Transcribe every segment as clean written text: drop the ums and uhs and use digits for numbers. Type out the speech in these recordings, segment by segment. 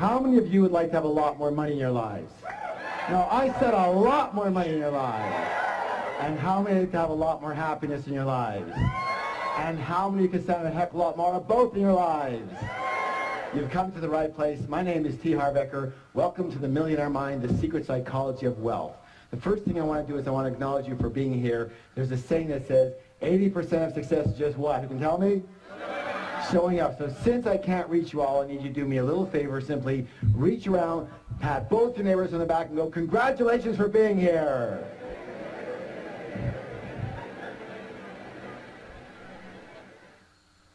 how many of you would like to have a lot more money in your lives? No, I said a lot more money in your lives. And how many like to have a lot more happiness in your lives? And how many could stand a heck of a lot more of both in your lives? You've come to the right place. My name is T. Harv Eker. Welcome to the Millionaire Mind, the secret psychology of wealth. The first thing I want to do is I want to acknowledge you for being here. There's a saying that says 80% of success is just what? Who can tell me? Showing up. So since I can't reach you all, I need you to do me a little favor. Simply reach around, pat both your neighbors on the back and go, congratulations for being here.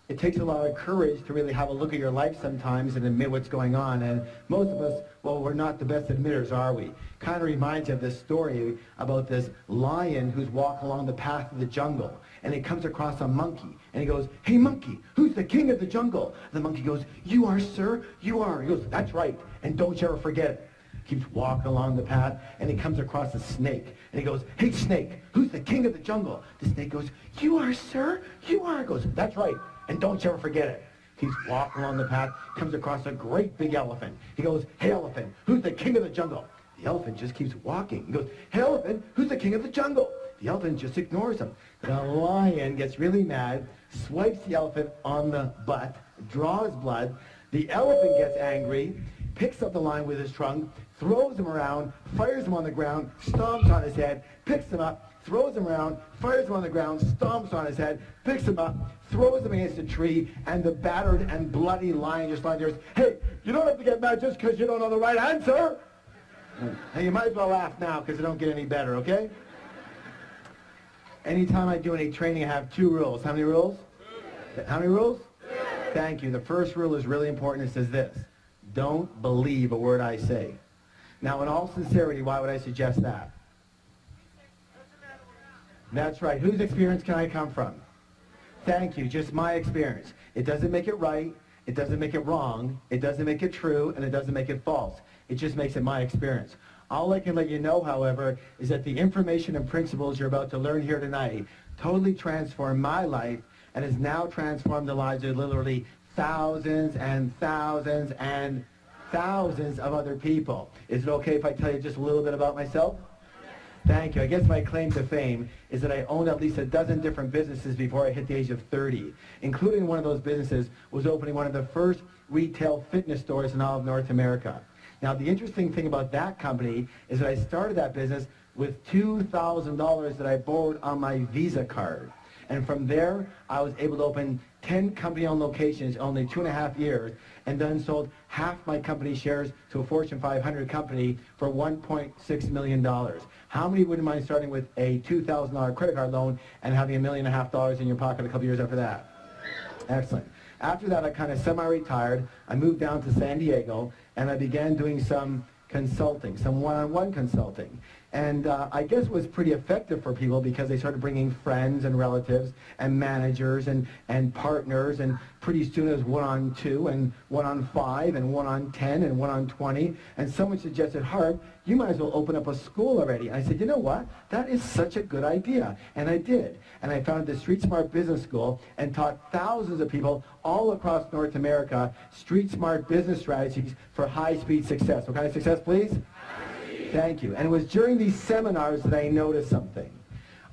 It takes a lot of courage to really have a look at your life sometimes and admit what's going on. And most of us, well, we're not the best admitters, are we? Kind of reminds you of this story about this lion who's walking along the path of the jungle. And he comes across a monkey. And he goes, hey, monkey, who's the king of the jungle? The monkey goes, you are, sir, you are. He goes, that's right. And don't you ever forget it. Keeps walking along the path, and he comes across a snake. And he goes, hey, snake, who's the king of the jungle? The snake goes, you are, sir, you are. He goes, that's right. And don't you ever forget it. He's walking along the path, comes across a great big elephant. He goes, hey, elephant, who's the king of the jungle? The elephant just keeps walking. He goes, hey, elephant, who's the king of the jungle? The elephant just ignores him. The lion gets really mad, swipes the elephant on the butt, draws blood. The elephant gets angry, picks up the lion with his trunk, throws him around, fires him on the ground, stomps on his head, picks him up, throws him around, fires him on the ground, stomps on his head, picks him up, throws him against a tree, and the battered and bloody lion just lies there. Hey, you don't have to get mad just because you don't know the right answer. Hey, you might as well laugh now because it don't get any better, okay? Anytime I do any training, I have 2 rules. How many rules? How many rules? Thank you. The first rule is really important. It says this: don't believe a word I say. Now, in all sincerity, why would I suggest that? That's right. Whose experience can I come from? Thank you. Just my experience. It doesn't make it right. It doesn't make it wrong. It doesn't make it true. And it doesn't make it false. It just makes it my experience. All I can let you know, however, is that the information and principles you're about to learn here tonight totally transformed my life and has now transformed the lives of literally thousands and thousands and thousands of other people. Is it okay if I tell you just a little bit about myself? Thank you. I guess my claim to fame is that I owned at least a dozen different businesses before I hit the age of 30, including one of those businesses was opening one of the first retail fitness stores in all of North America. Now, the interesting thing about that company is that I started that business with $2,000 that I borrowed on my Visa card. And from there, I was able to open 10 company-owned locations in only 2.5 years, and then sold half my company shares to a Fortune 500 company for $1.6 million. How many wouldn't mind starting with a $2,000 credit card loan and having $1.5 million in your pocket a couple years after that? Excellent. After that, I kind of semi-retired. I moved down to San Diego, and I began doing some consulting, some one-on-one consulting. And I guess it was pretty effective for people because they started bringing friends and relatives and managers and partners, and pretty soon it was 1-on-2 and 1-on-5 and 1-on-10 and 1-on-20. And someone suggested, Harv, you might as well open up a school already. And I said, you know what? That is such a good idea. And I did. And I founded the Street Smart Business School and taught thousands of people all across North America street smart business strategies for high-speed success. What kind of success, please? Thank you. And it was during these seminars that I noticed something.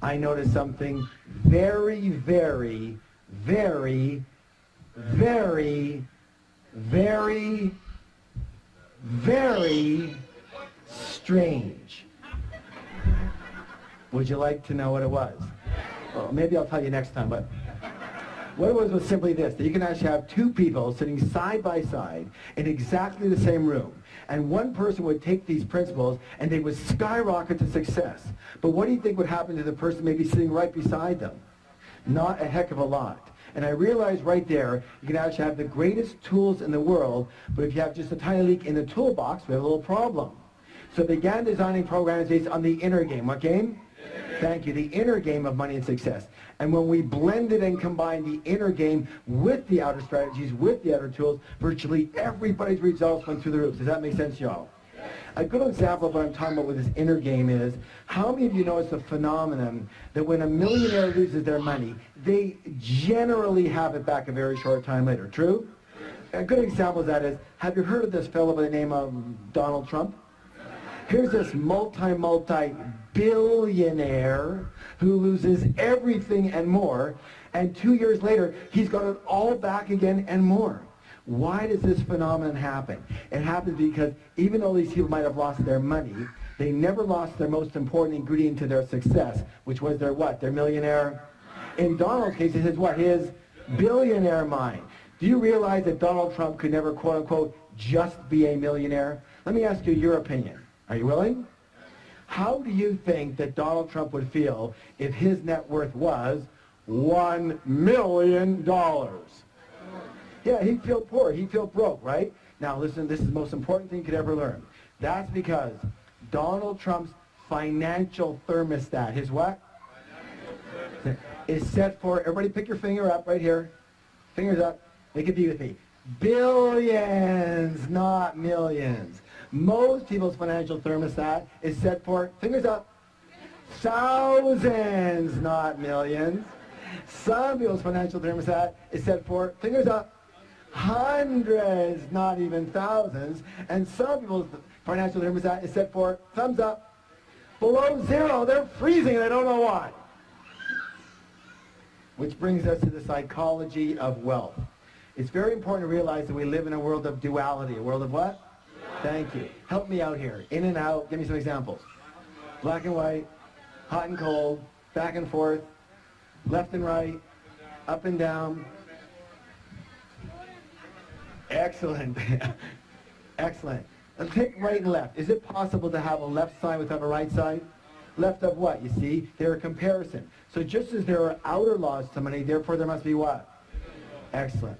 I noticed something very, very, very, very, very, very strange. Would you like to know what it was? Well, maybe I'll tell you next time, but what it was simply this: that you can actually have 2 people sitting side by side in exactly the same room. And one person would take these principles and they would skyrocket to success. But what do you think would happen to the person maybe sitting right beside them? Not a heck of a lot. And I realized right there, you can actually have the greatest tools in the world, but if you have just a tiny leak in the toolbox, we have a little problem. So I began designing programs based on the inner game. What game? Thank you. The inner game of money and success. And when we blended and combined the inner game with the outer strategies, with the outer tools, virtually everybody's results went through the roof. Does that make sense, y'all? A good example of what I'm talking about with this inner game is, how many of you know it's a phenomenon that when a millionaire loses their money, they generally have it back a very short time later? True? A good example of that is, have you heard of this fellow by the name of Donald Trump? Here's this multi-billionaire who loses everything and more, and 2 years later, he's got it all back again and more. Why does this phenomenon happen? It happens because even though these people might have lost their money, they never lost their most important ingredient to their success, which was their what? Their millionaire? In Donald's case, it is what? His billionaire mind. Do you realize that Donald Trump could never, quote unquote, just be a millionaire? Let me ask you your opinion. Are you willing? How do you think that Donald Trump would feel if his net worth was $1 million? Yeah, he'd feel poor. He'd feel broke, right? Now, listen, this is the most important thing you could ever learn. That's because Donald Trump's financial thermostat, his what? Is set for, everybody pick your finger up right here. Fingers up. Make it be with me. Billions, not millions. Most people's financial thermostat is set for, fingers up, thousands, not millions. Some people's financial thermostat is set for, fingers up, hundreds, not even thousands. And some people's financial thermostat is set for, thumbs up, below zero. They're freezing and they don't know why. Which brings us to the psychology of wealth. It's very important to realize that we live in a world of duality. A world of what? Thank you. Help me out here. In and out. Give me some examples. Black and white, hot and cold, back and forth, left and right, up and down. Excellent. Excellent. Let's take right and left. Is it possible to have a left side without a right side? Left of what? You see, they're a comparison. So just as there are outer laws to money, therefore there must be what? Excellent.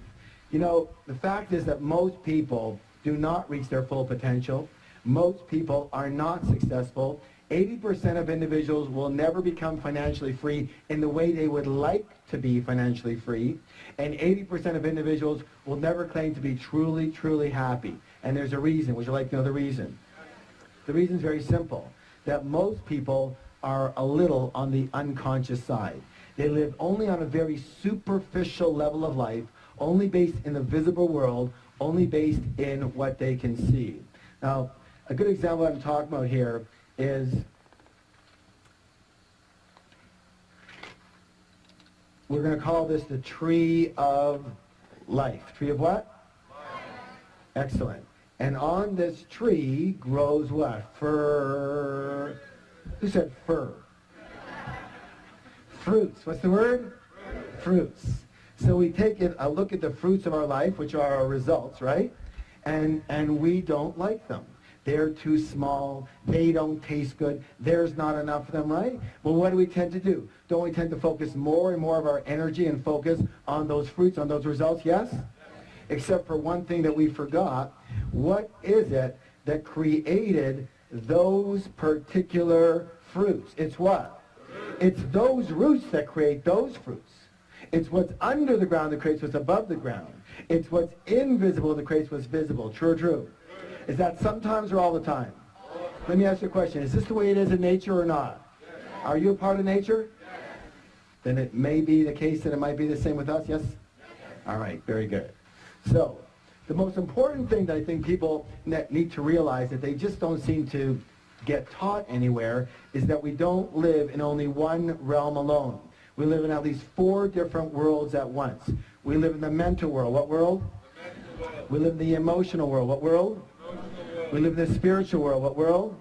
You know, the fact is that most people do not reach their full potential. Most people are not successful. 80% of individuals will never become financially free in the way they would like to be financially free. And 80% of individuals will never claim to be truly, truly happy. And there's a reason. Would you like to know the reason? The reason is very simple. That most people are a little on the unconscious side. They live only on a very superficial level of life, only based in the visible world, only based in what they can see. Now, a good example I'm talking about here is we're going to call this the tree of life. Tree of what? Life. Excellent. And on this tree grows what? Fir. Who said fir? Fruits. What's the word? Fruits. So we take a look at the fruits of our life, which are our results, right? And we don't like them. They're too small. They don't taste good. There's not enough of them, right? Well, what do we tend to do? Don't we tend to focus more and more of our energy and focus on those fruits, on those results? Yes? Except for one thing that we forgot. What is it that created those particular fruits? It's what? It's those roots that create those fruits. It's what's under the ground that creates what's above the ground. It's what's invisible that creates what's visible. True or true? Is that sometimes or all the time? Let me ask you a question. Is this the way it is in nature or not? Are you a part of nature? Then it may be the case that it might be the same with us, yes? All right, very good. So, the most important thing that I think people need to realize that they just don't seem to get taught anywhere is that we don't live in only one realm alone. We live in at least 4 different worlds at once. We live in the mental world. What world? We live in the emotional world. What world? We live in the spiritual world. What world?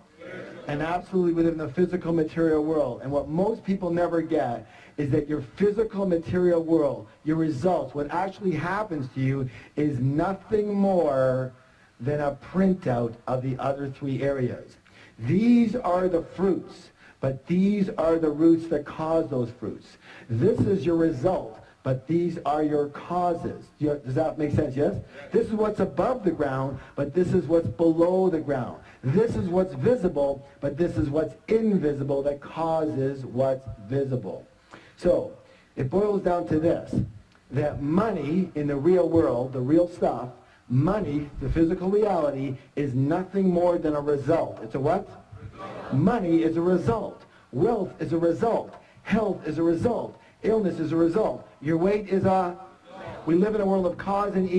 And absolutely we live in the physical material world. And what most people never get is that your physical material world, your results, what actually happens to you is nothing more than a printout of the other 3 areas. These are the fruits, but these are the roots that cause those fruits. This is your result, but these are your causes. Does that make sense, yes? This is what's above the ground, but this is what's below the ground. This is what's visible, but this is what's invisible that causes what's visible. So, it boils down to this, that money in the real world, the real stuff, money, the physical reality, is nothing more than a result. It's a what? Money is a result. Wealth is a result. Health is a result. Illness is a result. Your weight is a... We live in a world of cause and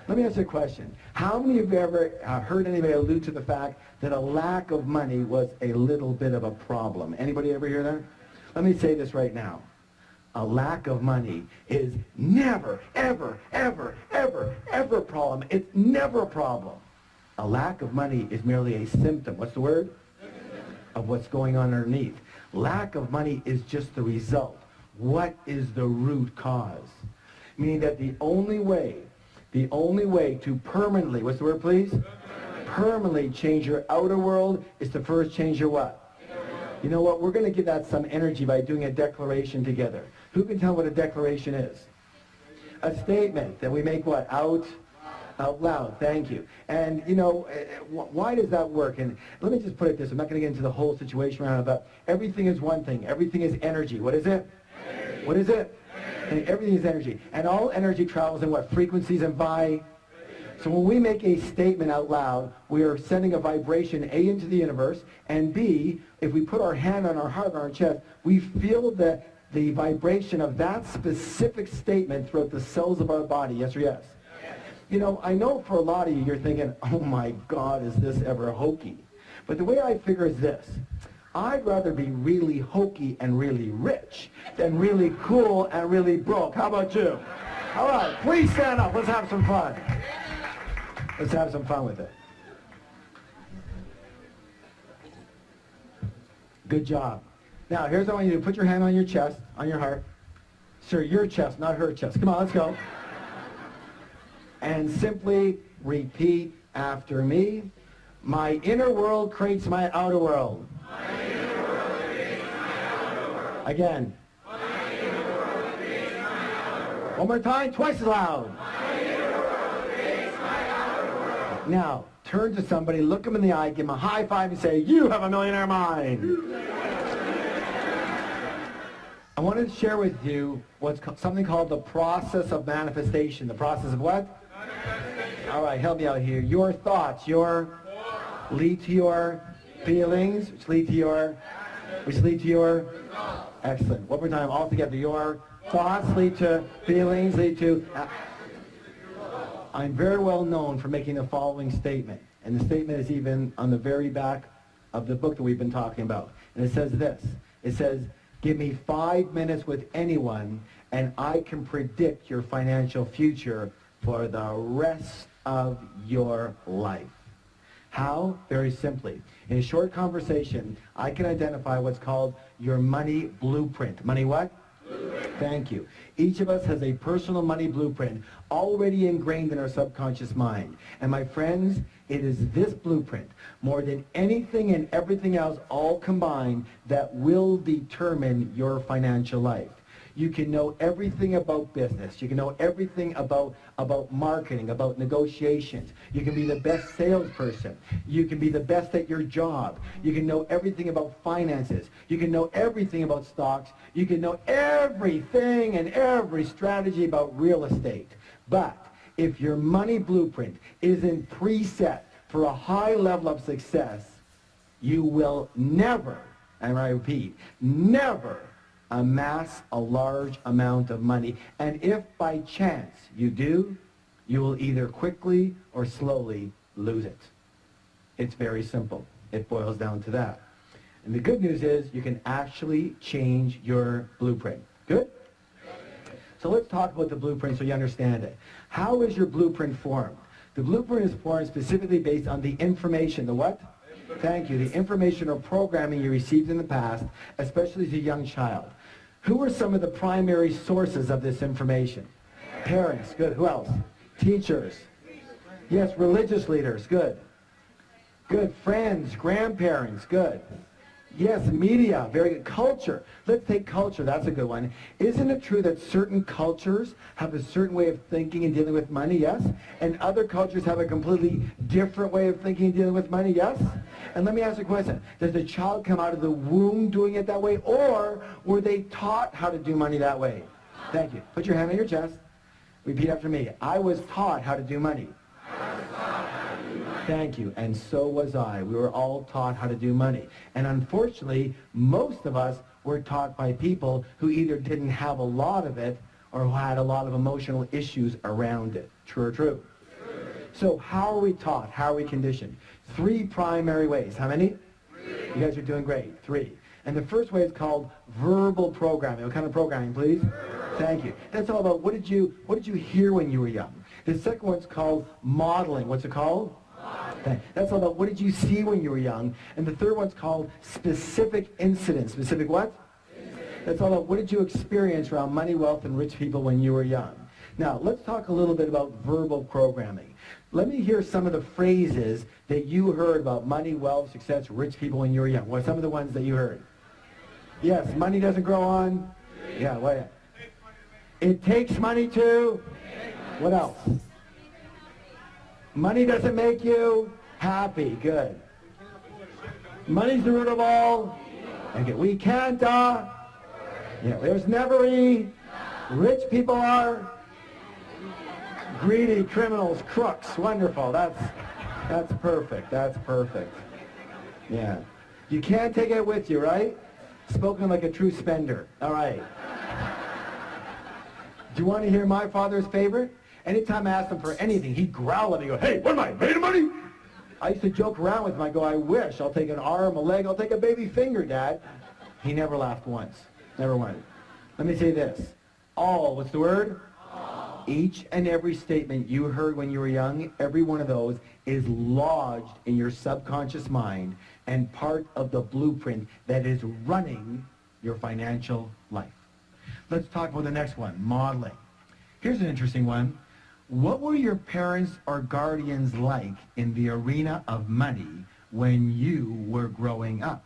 Let me ask you a question. How many of you ever heard anybody allude to the fact that a lack of money was a little bit of a problem? Anybody ever hear that? Let me say this right now. A lack of money is never, ever, ever, ever, ever a problem. It's never a problem. A lack of money is merely a symptom. What's the word? Of what's going on underneath. Lack of money is just the result. What is the root cause? Meaning that the only way to permanently, what's the word please? Permanently change your outer world is to first change your what? You know what? We're going to give that some energy by doing a declaration together. Who can tell what a declaration is? A statement that we make what? Out loud. Thank you. And, you know, why does that work? And let me just put it this. I'm not going to get into the whole situation around it, but everything is one thing. Everything is energy. What is it? Energy. What is it? And everything is energy. And all energy travels in what? Frequencies and vibrations. So when we make a statement out loud, we are sending a vibration, A, into the universe, and B, if we put our hand on our heart, on our chest, we feel the vibration of that specific statement throughout the cells of our body. Yes or yes? Yes. You know, I know for a lot of you, you're thinking, oh my God, is this ever hokey? But the way I figure is this. I'd rather be really hokey and really rich than really cool and really broke. How about you? All right, please stand up. Let's have some fun. Let's have some fun with it. Good job. Now, here's what I want you to do. Put your hand on your chest, on your heart. Sir, your chest, not her chest. Come on, let's go. And simply repeat after me. My inner world creates my outer world. My inner world creates my outer world. Again. My inner world creates my outer world. One more time, twice as loud. My inner world creates my outer world. Now, turn to somebody, look them in the eye, give them a high five and say, you have a millionaire mind. I wanted to share with you something called the process of manifestation. The process of what? All right, help me out here. Your thoughts, lead to your feelings, which lead to your excellent. One more time, all together. Your thoughts lead to feelings, lead to. I'm very well known for making the following statement, and the statement is even on the very back of the book that we've been talking about. And it says this. It says, give me 5 minutes with anyone, and I can predict your financial future for the rest of your life. How? Very simply. In a short conversation, I can identify what's called your money blueprint. Money what? Blueprint. Thank you. Each of us has a personal money blueprint already ingrained in our subconscious mind. And my friends, it is this blueprint, more than anything and everything else all combined, that will determine your financial life. You can know everything about business. You can know everything about marketing, about negotiations. You can be the best salesperson. You can be the best at your job. You can know everything about finances. You can know everything about stocks. You can know everything and every strategy about real estate. But if your money blueprint isn't preset for a high level of success, you will never, and I repeat, never amass a large amount of money. And if by chance you do, you will either quickly or slowly lose it. It's very simple. It boils down to that. And the good news is you can actually change your blueprint. Good? So let's talk about the blueprint so you understand it. How is your blueprint formed? The blueprint is formed specifically based on the information. The what? Thank you. The information or programming you received in the past, especially as a young child. Who are some of the primary sources of this information? Parents. Good. Who else? Teachers. Yes, religious leaders. Good. Good. Friends, grandparents. Good. Yes, media. Very good. Culture. Let's take culture. That's a good one. Isn't it true that certain cultures have a certain way of thinking and dealing with money? Yes. And other cultures have a completely different way of thinking and dealing with money? Yes. And let me ask you a question. Does the child come out of the womb doing it that way, or were they taught how to do money that way? Thank you. Put your hand on your chest. Repeat after me. I was taught how to do money. Thank you. And so was I. We were all taught how to do money. And unfortunately, most of us were taught by people who either didn't have a lot of it or who had a lot of emotional issues around it. True or true? So how are we taught? How are we conditioned? 3 primary ways. How many? 3. You guys are doing great. 3. And the first way is called verbal programming. What kind of programming, please? Thank you. That's all about what did you hear when you were young. The second one's called modeling. What's it called? Modeling. That's all about what did you see when you were young. And the third one's called specific incidents. Specific what? That's all about what did you experience around money, wealth, and rich people when you were young. Now, let's talk a little bit about verbal programming. Let me hear some of the phrases that you heard about money, wealth, success, rich people when you were young. What are some of the ones that you heard? Yes, money doesn't grow on. Yeah, what? It takes money to. What else? Money doesn't make you happy. Good. Money's the root of all. Okay, we can't. Yeah, there's never any. Rich people are greedy, criminals, crooks. Wonderful. That's perfect. That's perfect. Yeah. You can't take it with you, right? Spoken like a true spender. All right. Do you want to hear my father's favorite? Anytime I asked him for anything, he'd growl at me and go, hey, what am I, made of money? I used to joke around with him. I go, I wish. I'll take an arm, a leg. I'll take a baby finger, Dad. He never laughed once. Never once. Let me say this. All, what's the word? All. Each and every statement you heard when you were young, every one of those is lodged in your subconscious mind and part of the blueprint that is running your financial life. Let's talk about the next one, modeling. Here's an interesting one. What were your parents or guardians like in the arena of money when you were growing up?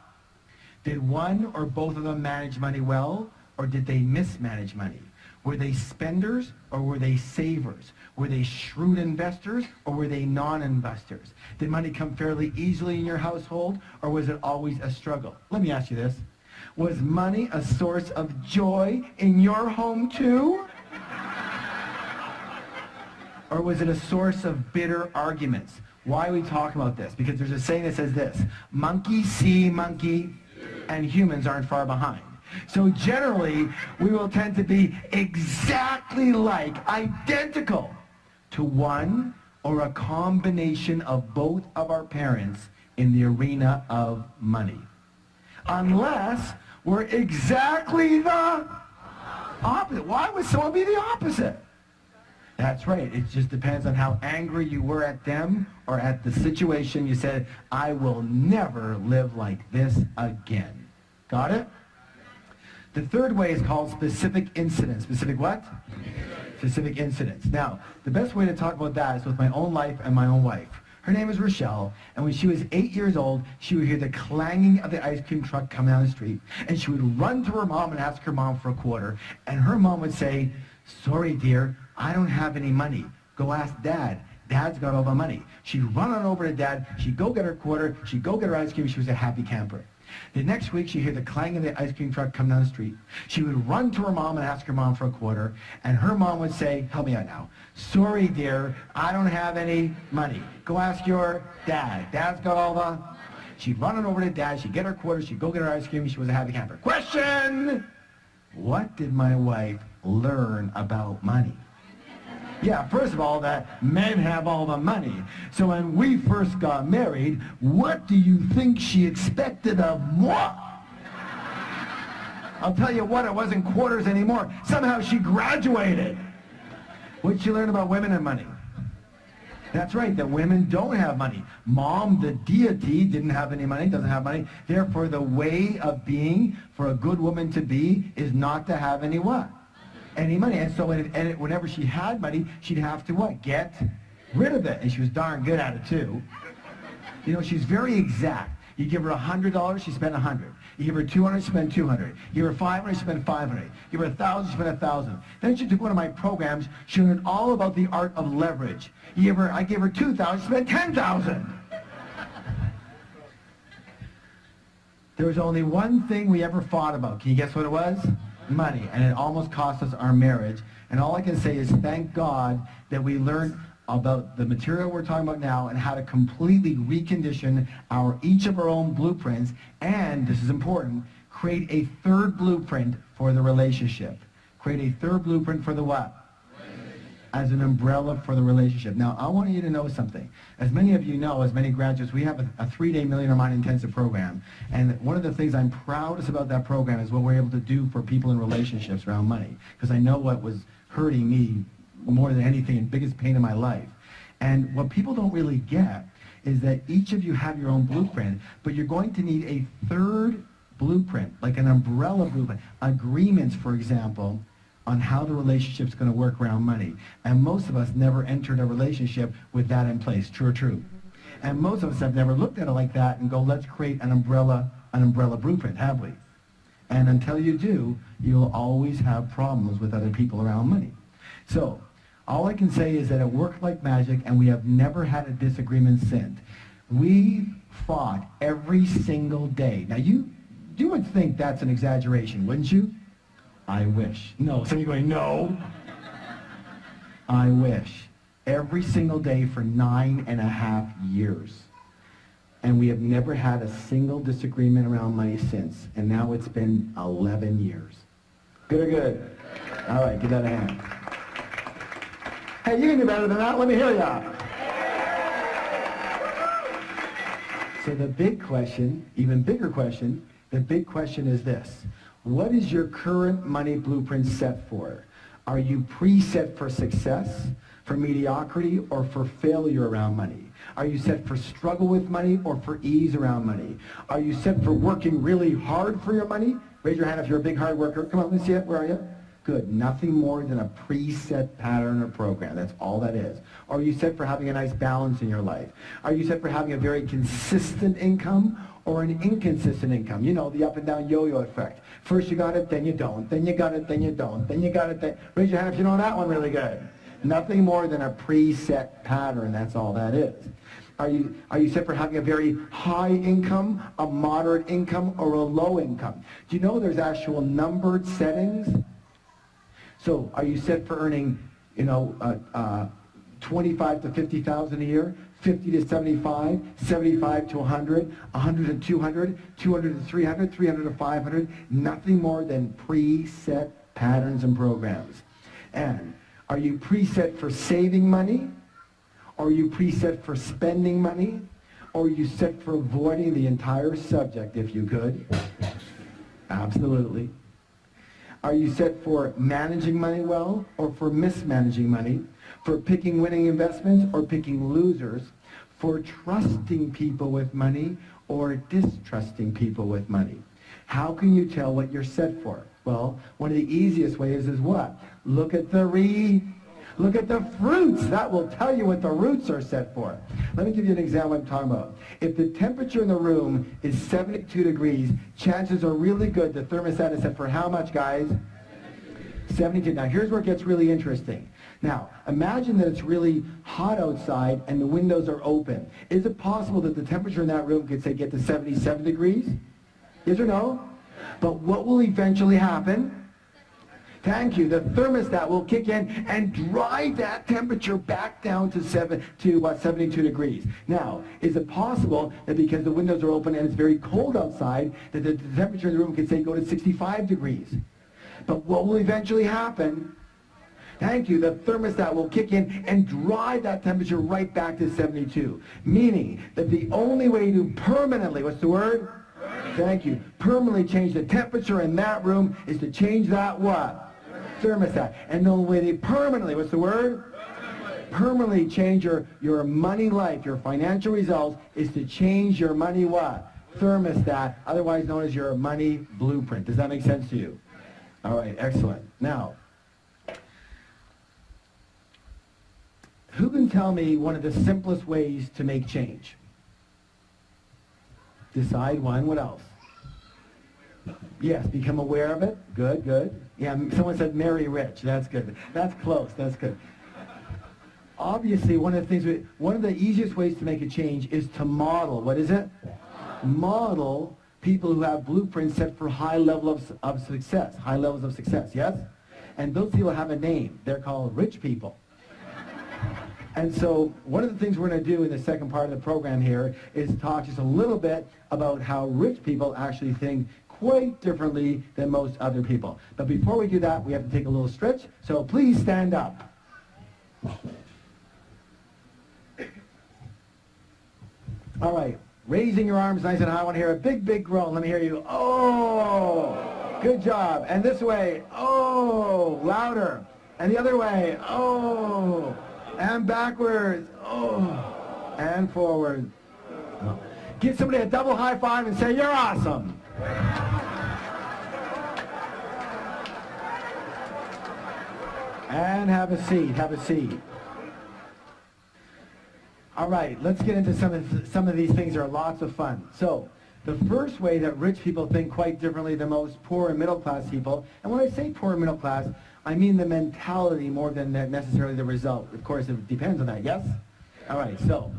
Did one or both of them manage money well, or did they mismanage money? Were they spenders or were they savers? Were they shrewd investors or were they non-investors? Did money come fairly easily in your household or was it always a struggle? Let me ask you this. Was money a source of joy in your home too? Or was it a source of bitter arguments? Why are we talking about this? Because there's a saying that says this, monkey see monkey, and humans aren't far behind. So generally, we will tend to be exactly like, identical to one or a combination of both of our parents in the arena of money. Unless we're exactly the opposite. Why would someone be the opposite? That's right. It just depends on how angry you were at them or at the situation. You said, I will never live like this again. Got it? The third way is called specific incidents. Specific what? Specific incidents. Now, the best way to talk about that is with my own life and my own wife. Her name is Rochelle, and when she was 8 years old, she would hear the clanging of the ice cream truck coming down the street, and she would run to her mom and ask her mom for a quarter, and her mom would say, sorry, dear, I don't have any money. Go ask Dad. Dad's got all the money. She'd run on over to Dad. She'd go get her quarter. She'd go get her ice cream. She was a happy camper. The next week, she'd hear the clang of the ice cream truck come down the street. She would run to her mom and ask her mom for a quarter, and her mom would say, help me out now. Sorry, dear, I don't have any money. Go ask your dad. Dad's got all the... She'd run on over to Dad. She'd get her quarter. She'd go get her ice cream. She was a happy camper. Question! What did my wife learn about money? Yeah, first of all, that men have all the money. So when we first got married, what do you think she expected of moi? I'll tell you what, it wasn't quarters anymore. Somehow she graduated. What did she learn about women and money? That's right, that women don't have money. Mom, the deity, didn't have any money, doesn't have money. Therefore, the way of being for a good woman to be is not to have any what? Any money. And so whenever she had money, she'd have to what? Get rid of it. And she was darn good at it too. You know, she's very exact. You give her $100, she spent $100. You give her $200, she spent $200. You give her $500, she spent $500. You give her $1,000, she spent $1,000. Then she took one of my programs. She learned all about the art of leverage. I gave her $2,000, she spent $10,000. There was only one thing we ever fought about. Can you guess what it was? Money. And it almost cost us our marriage. And all I can say is thank God that we learned about the material we're talking about now and how to completely recondition each of our own blueprints, and, this is important, create a third blueprint for the relationship. Create a third blueprint for the what? as an umbrella for the relationship. Now, I want you to know something. As many of you know, as many graduates, we have a 3-day Millionaire Mind intensive program. And one of the things I'm proudest about that program is what we're able to do for people in relationships around money. Because I know what was hurting me more than anything and biggest pain in my life. And what people don't really get is that each of you have your own blueprint, but you're going to need a third blueprint, like an umbrella blueprint. Agreements, for example, on how the relationship's going to work around money. And most of us never entered a relationship with that in place. True or true? And most of us have never looked at it like that and go, let's create an umbrella blueprint, have we? And until you do, you'll always have problems with other people around money. So, all I can say is that it worked like magic, and we have never had a disagreement since. We fought every single day. Now, you would think that's an exaggeration, wouldn't you? I wish. No, some of you going, no. I wish. Every single day for 9.5 years. And we have never had a single disagreement around money since. And now it's been 11 years. Good or good? All right, give that a hand. Hey, you can do better than that. Let me hear ya. So the big question, even bigger question, the big question is this. What is your current money blueprint set for? Are you preset for success, for mediocrity, or for failure around money? Are you set for struggle with money or for ease around money? Are you set for working really hard for your money? Raise your hand if you're a big hard worker. Come on, let me see it. Where are you? Good. Nothing more than a preset pattern or program. That's all that is. Or are you set for having a nice balance in your life? Are you set for having a very consistent income or an inconsistent income? You know, the up and down yo-yo effect. First you got it, then you don't. Then you got it, then you don't. Then you got it, then... Raise your hand if you know that one really good. Nothing more than a preset pattern. That's all that is. Are you set for having a very high income, a moderate income, or a low income? Do you know there's actual numbered settings? So are you set for earning, 25 to 50,000 a year, 50 to 75, 75 to 100, 100 to 200, 200 to 300, 300 to 500? Nothing more than preset patterns and programs. And are you preset for saving money? Or are you preset for spending money? Or are you set for avoiding the entire subject, if you could? Absolutely. Are you set for managing money well or for mismanaging money? For picking winning investments or picking losers? For trusting people with money or distrusting people with money? How can you tell what you're set for? Well, one of the easiest ways is what? Look at the fruits. That will tell you what the roots are set for. Let me give you an example of what I'm talking about. If the temperature in the room is 72 degrees, chances are really good the thermostat is set for how much, guys? 72. Now, here's where it gets really interesting. Now, imagine that it's really hot outside and the windows are open. Is it possible that the temperature in that room could, say, get to 77 degrees? Yes or no? But what will eventually happen? Thank you. The thermostat will kick in and drive that temperature back down to 72 degrees. Now, is it possible that because the windows are open and it's very cold outside, that the temperature in the room could, say, go to 65 degrees? But what will eventually happen? Thank you. The thermostat will kick in and drive that temperature right back to 72. Meaning that the only way to permanently, what's the word? Thank you. Permanently change the temperature in that room is to change that what? Thermostat. And the only way to permanently, what's the word? Permanently change your money life, your financial results, is to change your money what? Thermostat, otherwise known as your money blueprint. Does that make sense to you? All right, excellent. Now, who can tell me one of the simplest ways to make change? Decide one. What else? Yes, become aware of it. Good, good. Yeah, someone said marry rich. That's good. That's close. That's good. Obviously, one of the easiest ways to make a change is to model. What is it? Model people who have blueprints set for high levels of success. High levels of success, yes? And those people have a name. They're called rich people. And so one of the things we're going to do in the second part of the program here is talk just a little bit about how rich people actually think quite differently than most other people. But before we do that, we have to take a little stretch. So please stand up. All right, raising your arms nice and high. I want to hear a big, big groan. Let me hear you. Oh, good job. And this way. Oh, louder. And the other way. Oh, and backwards. Oh, and forward. Oh. Give somebody a double high five and say, you're awesome. And have a seat, have a seat. All right, let's get into some of these things that are lots of fun. So, the first way that rich people think quite differently than most poor and middle class people, and when I say poor and middle class, I mean the mentality more than necessarily the result. Of course, it depends on that, yes? All right, so,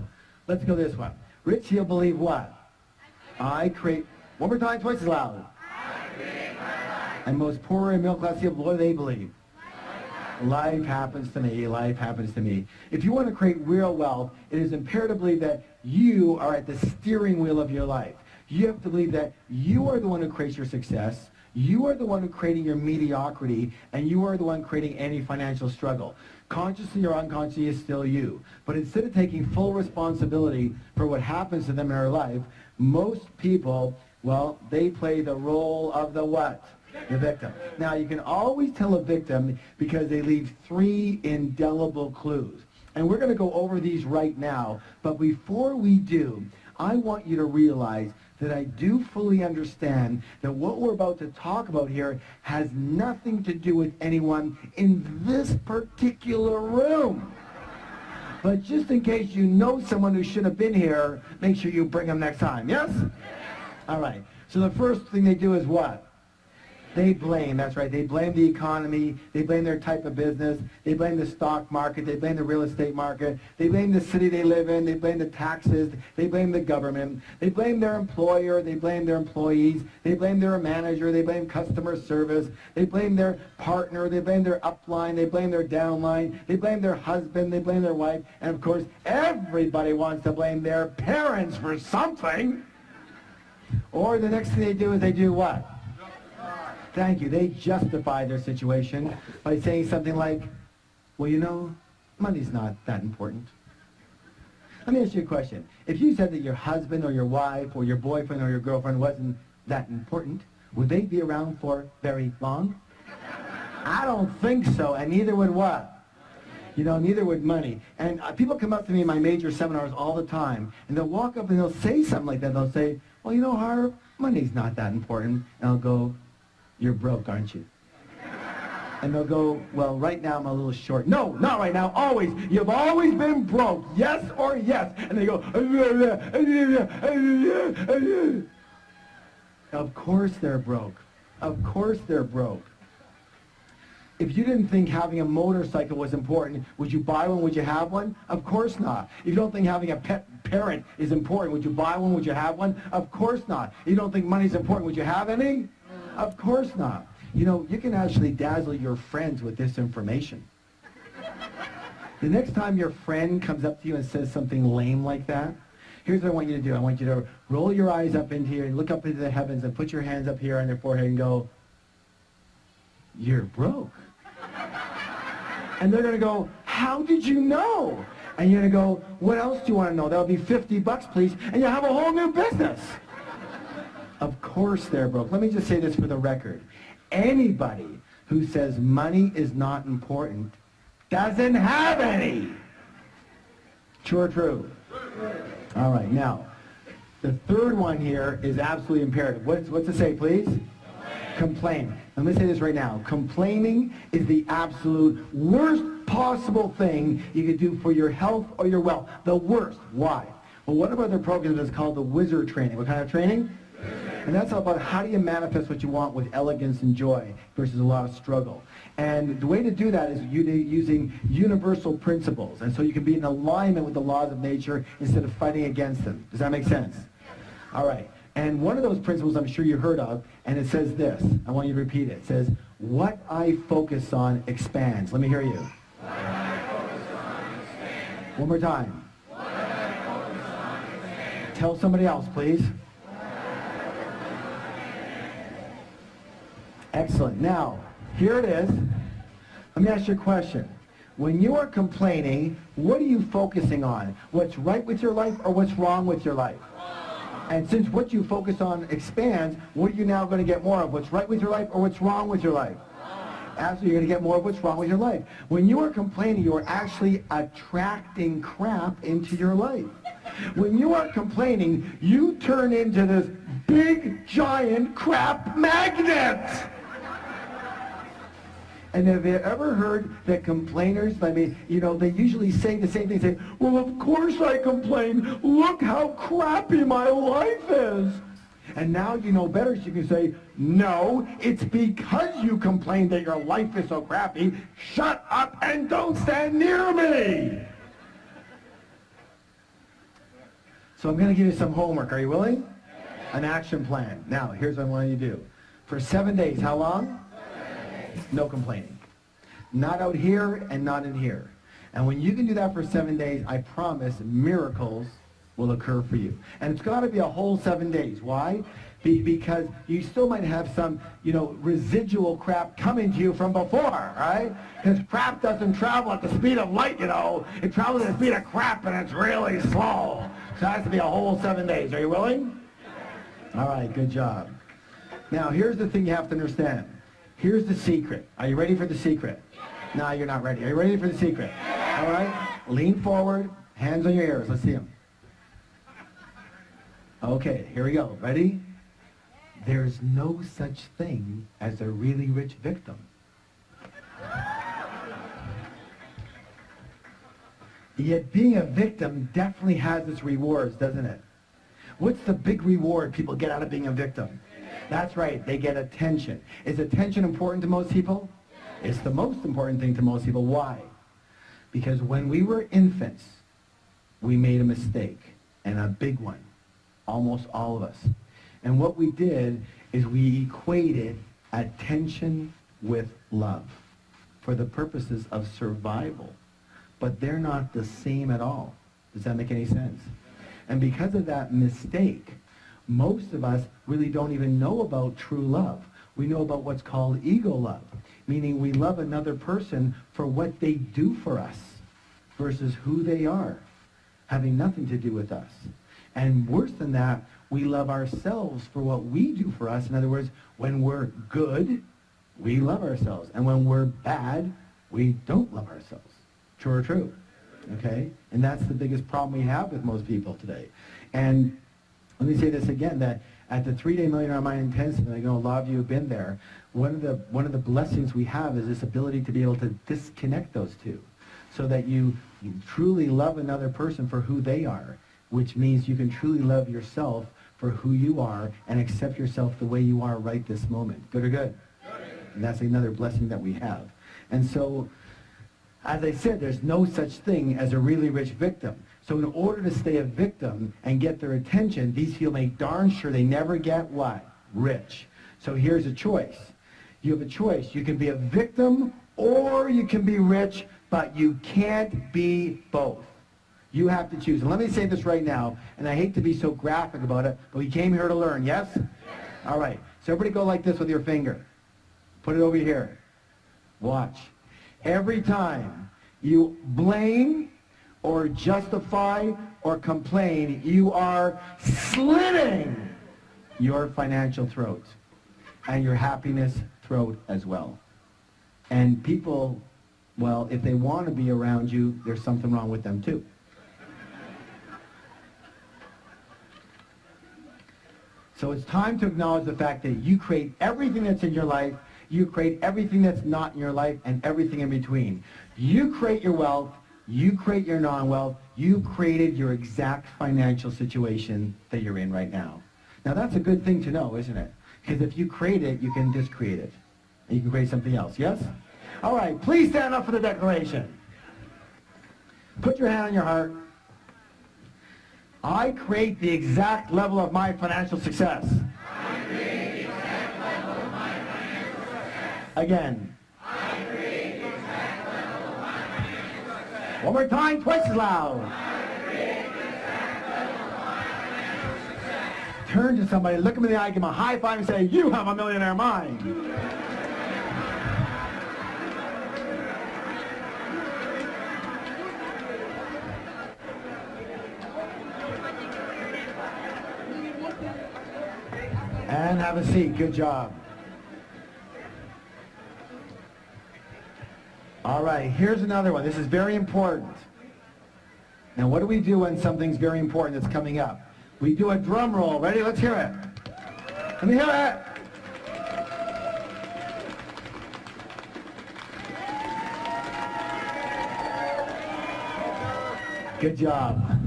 let's go this one. Rich people believe what? I create, one more time, twice as loud. I create my life. And most poor and middle class people, what do they believe? Life happens to me, life happens to me. If you want to create real wealth, it is imperatively that you are at the steering wheel of your life. You have to believe that you are the one who creates your success, you are the one who creating your mediocrity, and you are the one creating any financial struggle. Consciously or unconsciously is still you. But instead of taking full responsibility for what happens to them in their life, most people, well, they play the role of the what? The victim. Now, you can always tell a victim because they leave 3 indelible clues. And we're going to go over these right now. But before we do, I want you to realize that I do fully understand that what we're about to talk about here has nothing to do with anyone in this particular room. But just in case you know someone who should have been here, make sure you bring them next time. Yes? All right. So the first thing they do is what? They blame, that's right, they blame the economy, they blame their type of business, they blame the stock market, they blame the real estate market, they blame the city they live in, they blame the taxes, they blame the government, they blame their employer, they blame their employees, they blame their manager, they blame customer service, they blame their partner, they blame their upline, they blame their downline, they blame their husband, they blame their wife, and of course everybody wants to blame their parents for something. Or the next thing they do is they do what? Thank you. They justify their situation by saying something like, well, you know, money's not that important. Let me ask you a question. If you said that your husband or your wife or your boyfriend or your girlfriend wasn't that important, would they be around for very long? I don't think so, and neither would what? You know, neither would money. And people come up to me in my major seminars all the time, and they'll walk up and they'll say something like that. They'll say, well, you know, Harv, money's not that important. And I'll go, you're broke, aren't you? And they'll go, well, right now I'm a little short. No, not right now, always. You've always been broke, yes or yes. And they go, of course they're broke. Of course they're broke. If you didn't think having a motorcycle was important, would you buy one? Would you have one? Of course not. If you don't think having a pet parent is important, would you buy one? Would you have one? Of course not. If you don't think money's important, would you have any? Of course not. You know, you can actually dazzle your friends with this information. The next time your friend comes up to you and says something lame like that, here's what I want you to do. I want you to roll your eyes up into here and look up into the heavens and put your hands up here on your forehead and go, you're broke. And they're going to go, how did you know? And you're going to go, what else do you want to know? That'll be $50, please, and you'll have a whole new business. Of course they're broke. Let me just say this for the record. Anybody who says money is not important doesn't have any. True or true? All right, now, the third one here is absolutely imperative. What's it say, please? Complain. Let me say this right now. Complaining is the absolute worst possible thing you could do for your health or your wealth. The worst. Why? Well, one of our other programs is called the Wizard Training. What kind of training? And that's all about how do you manifest what you want with elegance and joy versus a lot of struggle. And the way to do that is using universal principles. And so you can be in alignment with the laws of nature instead of fighting against them. Does that make sense? All right. And one of those principles I'm sure you heard of, and it says this. I want you to repeat it. It says, what I focus on expands. Let me hear you. What I focus on expands. One more time. What I focus on expands. Tell somebody else, please. Excellent. Now, here it is. Let me ask you a question. when you are complaining, what are you focusing on? What's right with your life or what's wrong with your life? And since what you focus on expands, what are you now going to get more of? What's right with your life or what's wrong with your life? Absolutely, you're going to get more of what's wrong with your life. When you are complaining, you are actually attracting crap into your life. When you are complaining, you turn into this big, giant crap magnet. And have you ever heard that complainers, I mean, you know, they usually say the same thing, say, well, of course I complain. Look how crappy my life is. And now you know better, so you can say, no, it's because you complain that your life is so crappy. Shut up and don't stand near me. So I'm going to give you some homework. Are you willing? An action plan. Now, here's what I want you to do. For 7 days, how long? No complaining. Not out here and not in here. And when you can do that for 7 days, I promise miracles will occur for you. And it's got to be a whole 7 days. Why? Because you still might have some, you know, residual crap coming to you from before, right? Because crap doesn't travel at the speed of light, you know. It travels at the speed of crap, and it's really slow. So it has to be a whole 7 days. Are you willing? All right, good job. Now, here's the thing you have to understand. Here's the secret. Are you ready for the secret? No, you're not ready. Are you ready for the secret? All right? Lean forward. Hands on your ears. Let's see them. Okay, here we go. Ready? There's no such thing as a really rich victim. Yet being a victim definitely has its rewards, doesn't it? What's the big reward people get out of being a victim? That's right, they get attention. Is attention important to most people? It's the most important thing to most people. Why? Because when we were infants, we made a mistake, and a big one. Almost all of us. And what we did is we equated attention with love for the purposes of survival. But they're not the same at all. Does that make any sense? And because of that mistake, most of us really don't even know about true love. We know about what's called ego love, meaning we love another person for what they do for us versus who they are, having nothing to do with us. And worse than that, we love ourselves for what we do for us. In other words, when we're good, we love ourselves. And when we're bad, we don't love ourselves. True or true? Okay? And that's the biggest problem we have with most people today. And let me say this again, that at the 3-day Millionaire Mind Intensive, and I know a lot of you have been there, one of the blessings we have is this ability to be able to disconnect those two so that you truly love another person for who they are, which means you can truly love yourself for who you are and accept yourself the way you are right this moment. Good or good? And that's another blessing that we have. And so, as I said, there's no such thing as a really rich victim. So in order to stay a victim and get their attention, these people make darn sure they never get what? Rich. So here's a choice. You have a choice. You can be a victim or you can be rich, but you can't be both. You have to choose. And let me say this right now, and I hate to be so graphic about it, but we came here to learn, yes? All right. So everybody go like this with your finger. Put it over here. Watch. Every time you blame or justify or complain, you are slitting your financial throat and your happiness throat as well. And people, well, if they want to be around you, there's something wrong with them too. So it's time to acknowledge the fact that you create everything that's in your life, you create everything that's not in your life, and everything in between. You create your wealth, you create your non-wealth, you created your exact financial situation that you're in right now. Now that's a good thing to know, isn't it? Because if you create it, you can discreate it. And you can create something else, yes? All right, please stand up for the declaration. Put your hand on your heart. I create the exact level of my financial success. I create the exact level of my financial success. Again. I create the exact level of my financial success. One more time, twice as loud. I create the exact level of my financial success. Turn to somebody, look them in the eye, give them a high five and say, you have a millionaire mind. And have a seat. Good job. All right, here's another one. This is very important. Now, what do we do when something's very important that's coming up? We do a drum roll. Ready? Let's hear it. Let me hear it. Good job.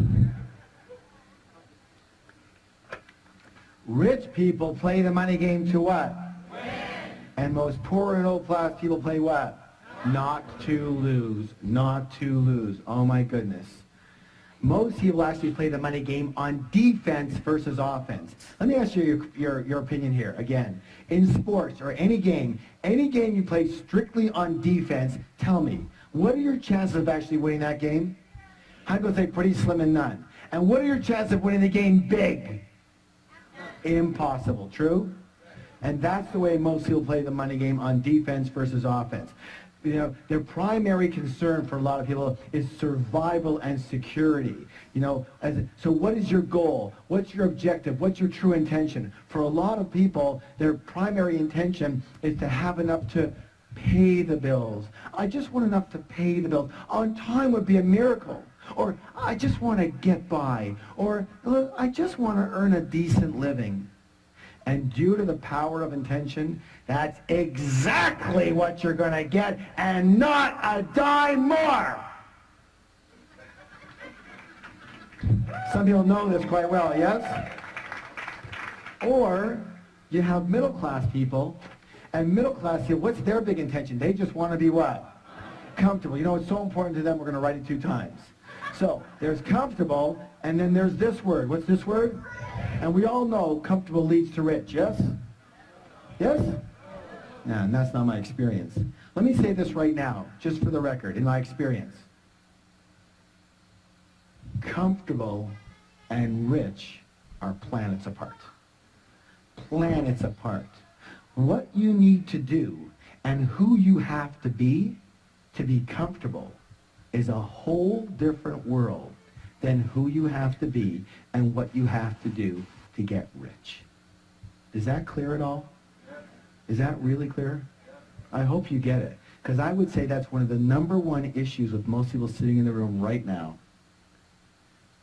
Rich people play the money game to what? Win. And most poor and low-class people play what? Not to lose. Not to lose. Oh my goodness. Most people actually play the money game on defense versus offense. Let me ask you your opinion here. Again, in sports or any game you play strictly on defense, tell me, what are your chances of actually winning that game? I'm going to say pretty slim and none. And what are your chances of winning the game big? Impossible. True? And that's the way most people play the money game on defense versus offense. You know, their primary concern for a lot of people is survival and security. You know, so what is your goal? What's your objective? What's your true intention? For a lot of people, their primary intention is to have enough to pay the bills. I just want enough to pay the bills. On time would be a miracle. Or I just want to get by. Or I just want to earn a decent living. And due to the power of intention, that's exactly what you're going to get, and not a dime more. Some people know this quite well, yes? Or you have middle-class people, and middle-class people, what's their big intention? They just want to be what? Comfortable. You know, it's so important to them, we're going to write it 2 times. So there's comfortable, and then there's this word. What's this word? And we all know comfortable leads to rich, yes? Yes? No, and that's not my experience. Let me say this right now, just for the record, in my experience. Comfortable and rich are planets apart. Planets apart. What you need to do and who you have to be comfortable is a whole different world than who you have to be and what you have to do to get rich. Is that clear at all? Is that really clear? I hope you get it. Because I would say that's one of the #1 issues with most people sitting in the room right now.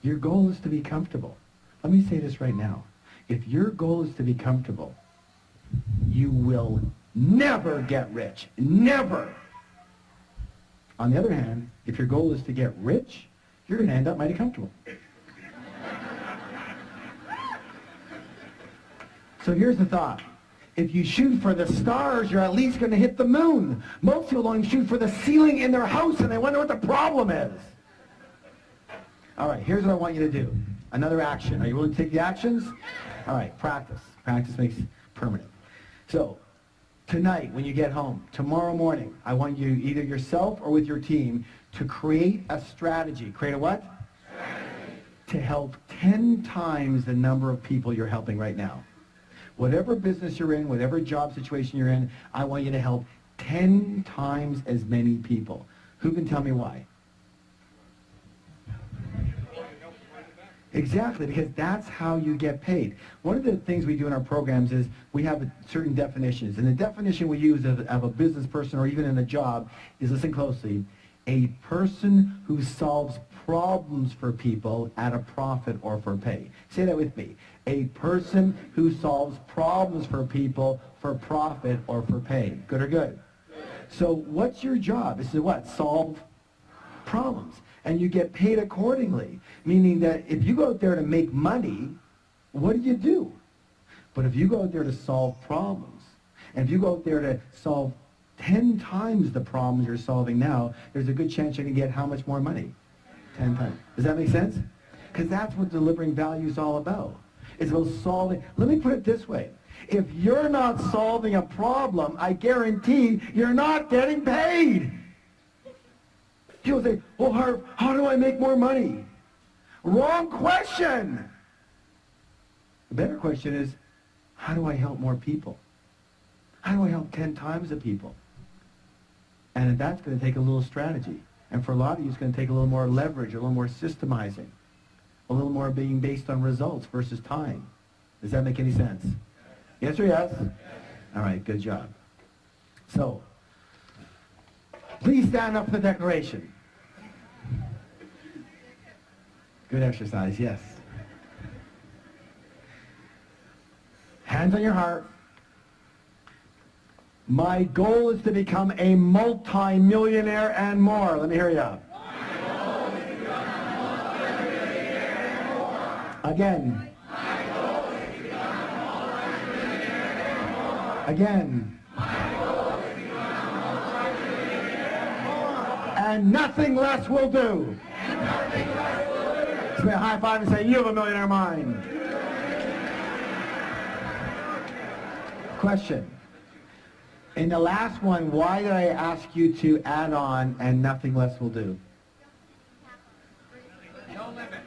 Your goal is to be comfortable. Let me say this right now. If your goal is to be comfortable, you will never get rich. Never. On the other hand, if your goal is to get rich, you're going to end up mighty comfortable. So here's the thought. If you shoot for the stars, you're at least going to hit the moon. Most people only shoot for the ceiling in their house, and they wonder what the problem is. All right, here's what I want you to do. Another action. Are you willing to take the actions? All right, practice. Practice makes permanent. So tonight, when you get home, tomorrow morning, I want you, either yourself or with your team, to create a strategy. Create a what? Strategy. To help 10 times the number of people you're helping right now. Whatever business you're in, whatever job situation you're in, I want you to help 10 times as many people. Who can tell me why? Exactly, because that's how you get paid. One of the things we do in our programs is we have certain definitions. And the definition we use of a business person or even in a job is, listen closely, a person who solves problems for people at a profit or for pay. Say that with me. A person who solves problems for people for profit or for pay. Good or good? Good. So what's your job? This is what? Solve problems. And you get paid accordingly. Meaning that if you go out there to make money, what do? But if you go out there to solve problems, and if you go out there to solve 10 times the problems you're solving now, there's a good chance you're going to get how much more money? 10 times. Does that make sense? Because that's what delivering value is all about. It's about solving. Let me put it this way. If you're not solving a problem, I guarantee you're not getting paid. People say, well, Harv, how do I make more money? Wrong question. The better question is, how do I help more people? How do I help 10 times the people? And that's going to take a little strategy. And for a lot of you, it's going to take a little more leverage, a little more systemizing, a little more being based on results versus time. Does that make any sense? Yes or yes? All right, good job. So, please stand up for the declaration. Good exercise, yes. Hands on your heart. My goal is to become a multi-millionaire and more. Let me hear you. Again. Again. And nothing less will do. Give me a high five and say, you have a millionaire mind. Question. In the last one, why did I ask you to add on and nothing less will do? No limit.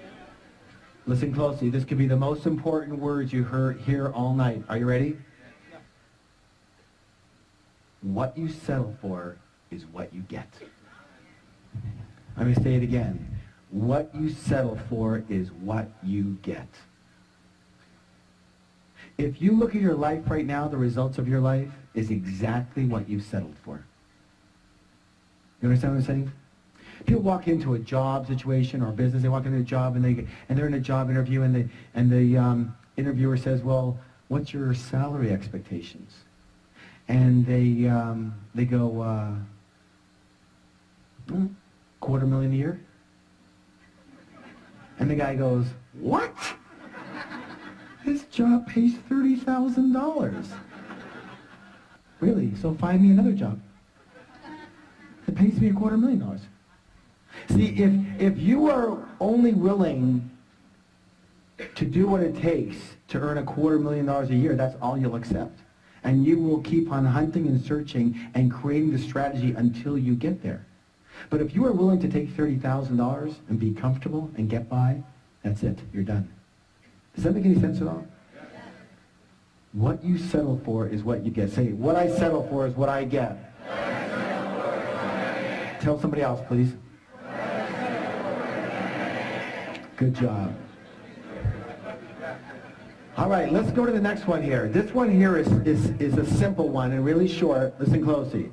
Listen closely. This could be the most important words you hear all night. Are you ready? What you settle for is what you get. I'm going to say it again. What you settle for is what you get. If you look at your life right now, the results of your life is exactly what you've settled for. You understand what I'm saying? People walk into a job situation or a business, they walk into a job and they're in a job interview and the interviewer says, well, what's your salary expectations? And they go, $250,000 a year? And the guy goes, what? This job pays $30,000. Really? So find me another job that pays me $250,000. See, if you are only willing to do what it takes to earn $250,000 a year, that's all you'll accept. And you will keep on hunting and searching and creating the strategy until you get there. But if you are willing to take $30,000 and be comfortable and get by, that's it. You're done. Does that make any sense at all? Yes. What you settle for is what you get. Say, what I settle for is what I get. Tell somebody else, please. Good job. All right, let's go to the next one here. This one here is a simple one and really short. Listen closely.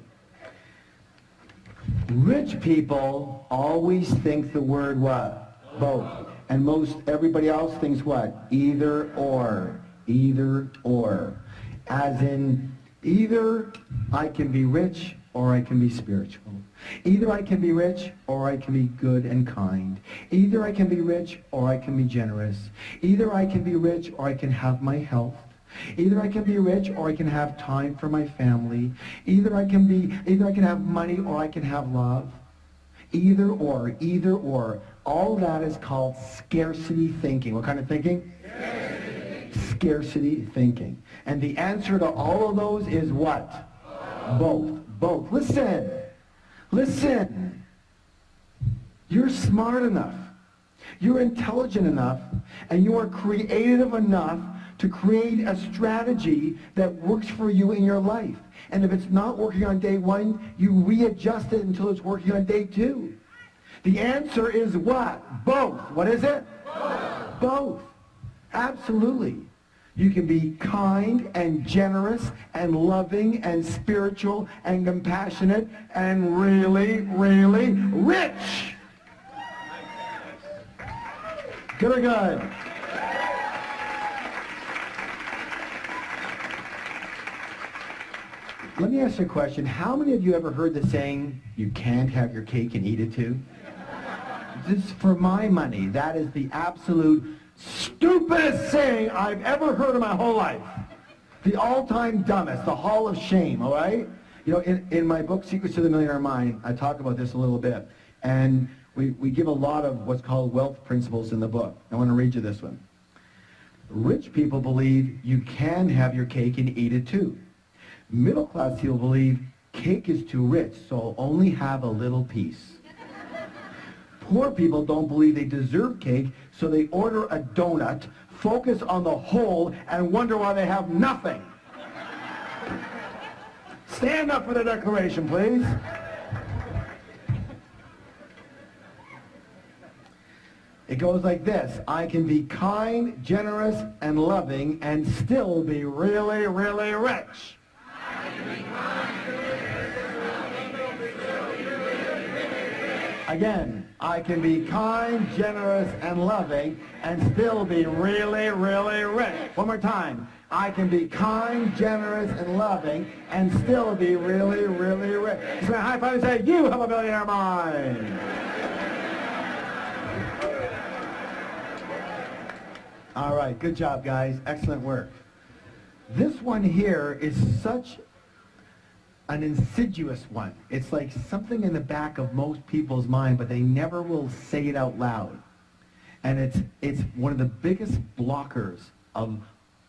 Rich people always think the word what? Both. And most everybody else thinks what? Either or. Either or. As in, either I can be rich or I can be spiritual. Either I can be rich or I can be good and kind. Either I can be rich or I can be generous. Either I can be rich or I can have my health. Either I can be rich or I can have time for my family. Either I can have money or I can have love. Either or, either or. All that is called scarcity thinking. What kind of thinking? Scarcity thinking. And the answer to all of those is what? Both. Both. Listen. Listen. You're smart enough. You're intelligent enough. And you are creative enough to create a strategy that works for you in your life. And if it's not working on day one, you readjust it until it's working on day two. The answer is what? Both. What is it? Both. Both. Absolutely. You can be kind and generous and loving and spiritual and compassionate and really, really rich. Good or good? Let me ask you a question. How many of you ever heard the saying, you can't have your cake and eat it too? This, for my money, that is the absolute stupidest saying I've ever heard in my whole life. The all-time dumbest, the hall of shame, all right? You know, in my book, Secrets to the Millionaire Mind, I talk about this a little bit. And we give a lot of what's called wealth principles in the book. I want to read you this one. Rich people believe you can have your cake and eat it too. Middle-class people believe cake is too rich, so only have a little piece. Poor people don't believe they deserve cake, so they order a donut, focus on the whole, and wonder why they have nothing. Stand up for the declaration, please. goes like this. I can be kind, generous, and loving and still be really, really rich. Again, I can be kind, generous, and loving and still be really, really rich. One more time. I can be kind, generous, and loving and still be really, really rich. So high five and say, you have a millionaire mind. All right, good job, guys. Excellent work. This one here is such an insidious one. It's like something in the back of most people's mind, but they never will say it out loud. And it's one of the biggest blockers of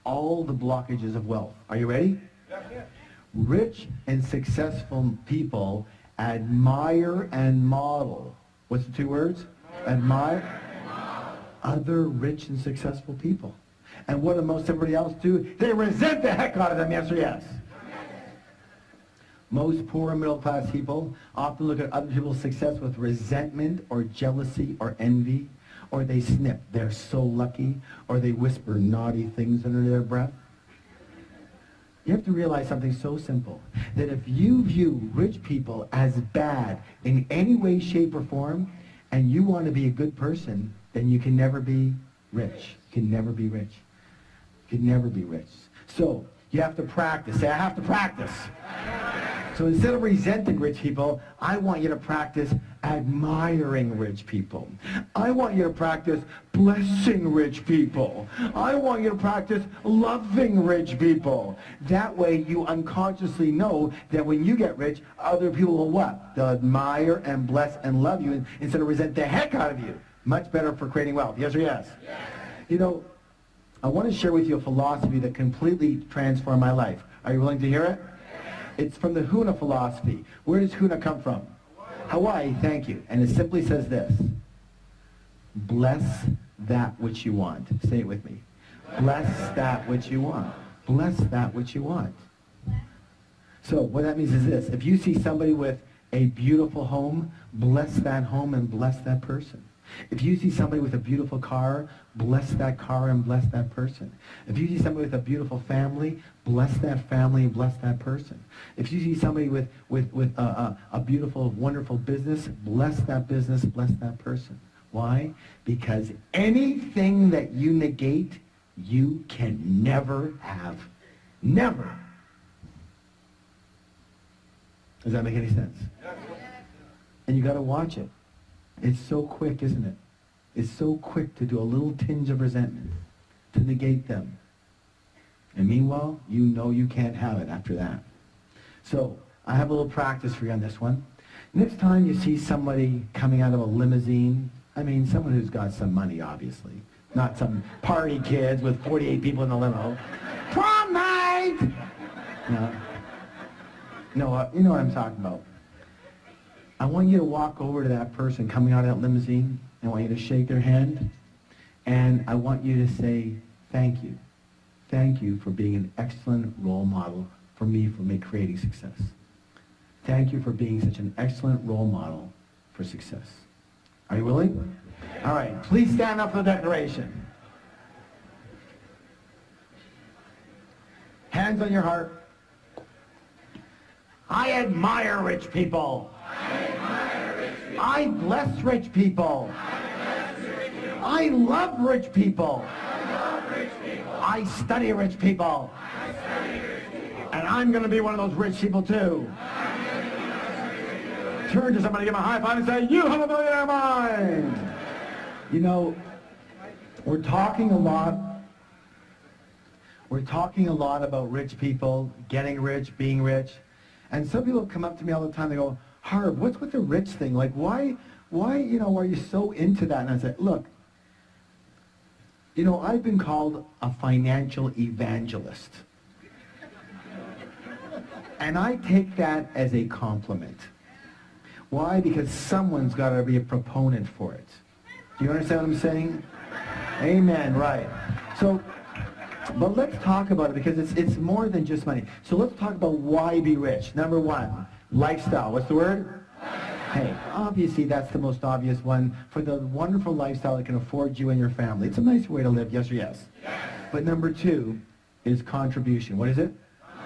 all the blockages of wealth. Are you ready? Yes. Rich and successful people admire and model. What's the two words? Admire other rich and successful people. And what do most everybody else do? They resent the heck out of them, yes or yes? Most poor and middle class people often look at other people's success with resentment or jealousy or envy, or they snip, they're so lucky, or they whisper naughty things under their breath. You have to realize something so simple, that if you view rich people as bad in any way, shape, or form, and you want to be a good person, then you can never be rich. You can never be rich. You can never be rich. So, you have to practice. Say, I have to practice. So instead of resenting rich people, I want you to practice admiring rich people. I want you to practice blessing rich people. I want you to practice loving rich people. That way you unconsciously know that when you get rich, other people will what? They'll admire and bless and love you instead of resent the heck out of you. Much better for creating wealth. Yes or yes? Yes. You know, I want to share with you a philosophy that completely transformed my life. Are you willing to hear it? It's from the Huna philosophy. Where does Huna come from? Hawaii, thank you. And it simply says this. Bless that which you want. Say it with me. Bless that which you want. Bless that which you want. So what that means is this. If you see somebody with a beautiful home, bless that home and bless that person. If you see somebody with a beautiful car, bless that car and bless that person. If you see somebody with a beautiful family, bless that family and bless that person. If you see somebody with a beautiful, wonderful business, bless that business, bless that person. Why? Because anything that you negate, you can never have. Never. Does that make any sense? And you got to watch it. It's so quick, isn't it? It's so quick to do a little tinge of resentment, to negate them. And meanwhile, you know you can't have it after that. So, I have a little practice for you on this one. Next time you see somebody coming out of a limousine, I mean someone who's got some money, obviously. Not some party kids with 48 people in the limo. Prom night! No, you know what I'm talking about. I want you to walk over to that person coming out of that limousine. I want you to shake their hand. And I want you to say, thank you. Thank you for being an excellent role model for me creating success. Thank you for being such an excellent role model for success. Are you willing? All right, please stand up for the declaration. Hands on your heart. I admire rich people. I bless rich people. I love rich people. I study rich people. And I'm going to be one of those rich people too. Turn to somebody, give them a high five and say, you have a millionaire mind. You know, we're talking a lot about rich people, getting rich, being rich. And some people come up to me all the time, they go, Harb, what's with the rich thing? Like, why, you know, are you so into that? And I said, look, you know, I've been called a financial evangelist. And I take that as a compliment. Why? Because someone's got to be a proponent for it. Do you understand what I'm saying? Amen, right. So, but let's talk about it because it's more than just money. So let's talk about why be rich. Number one, lifestyle. What's the word? Hey, obviously that's the most obvious one for the wonderful lifestyle that can afford you and your family. It's a nice way to live, yes or yes? Yes. But number 2 is contribution. What is it?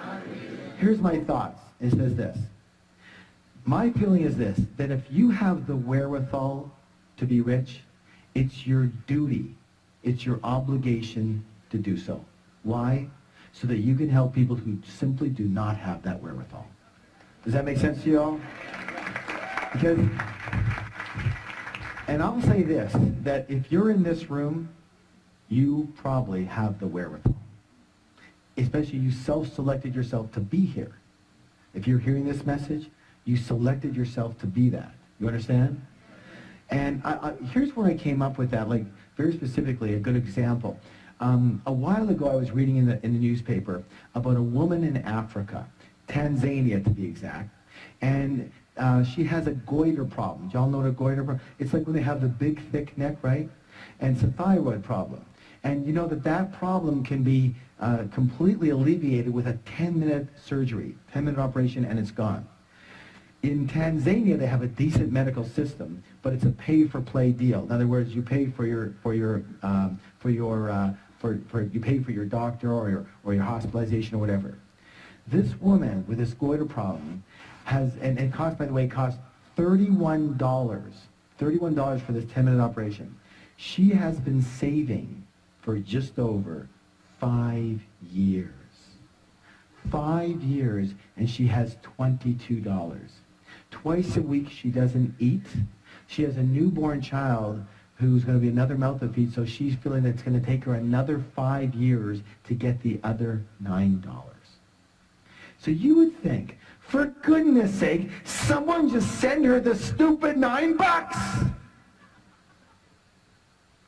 Contribution. Here's my thoughts. It says this. My feeling is this, that if you have the wherewithal to be rich, it's your duty, it's your obligation to do so. Why? So that you can help people who simply do not have that wherewithal. Does that make sense to you all? Because, and I'll say this, that if you're in this room, you probably have the wherewithal. Especially you self-selected yourself to be here. If you're hearing this message, you selected yourself to be that. You understand? And here's where I came up with that, like very specifically, a good example. A while ago, I was reading in the newspaper about a woman in Africa, Tanzania to be exact, and she has a goiter problem. Do y'all know what a goiter problem? It's like when they have the big, thick neck, right? And it's a thyroid problem. And you know that problem can be completely alleviated with a 10-minute surgery, 10-minute operation, and it's gone. In Tanzania, they have a decent medical system, but it's a pay-for-play deal. In other words, you pay for you pay for your doctor or your hospitalization or whatever. This woman with this goiter problem has, and it costs, by the way, costs $31 for this 10-minute operation. She has been saving for just over 5 years. 5 years, and she has $22. Twice a week she doesn't eat. She has a newborn child who's going to be another mouth to feed, so she's feeling that it's going to take her another 5 years to get the other $9. So you would think, for goodness sake, someone just send her the stupid $9.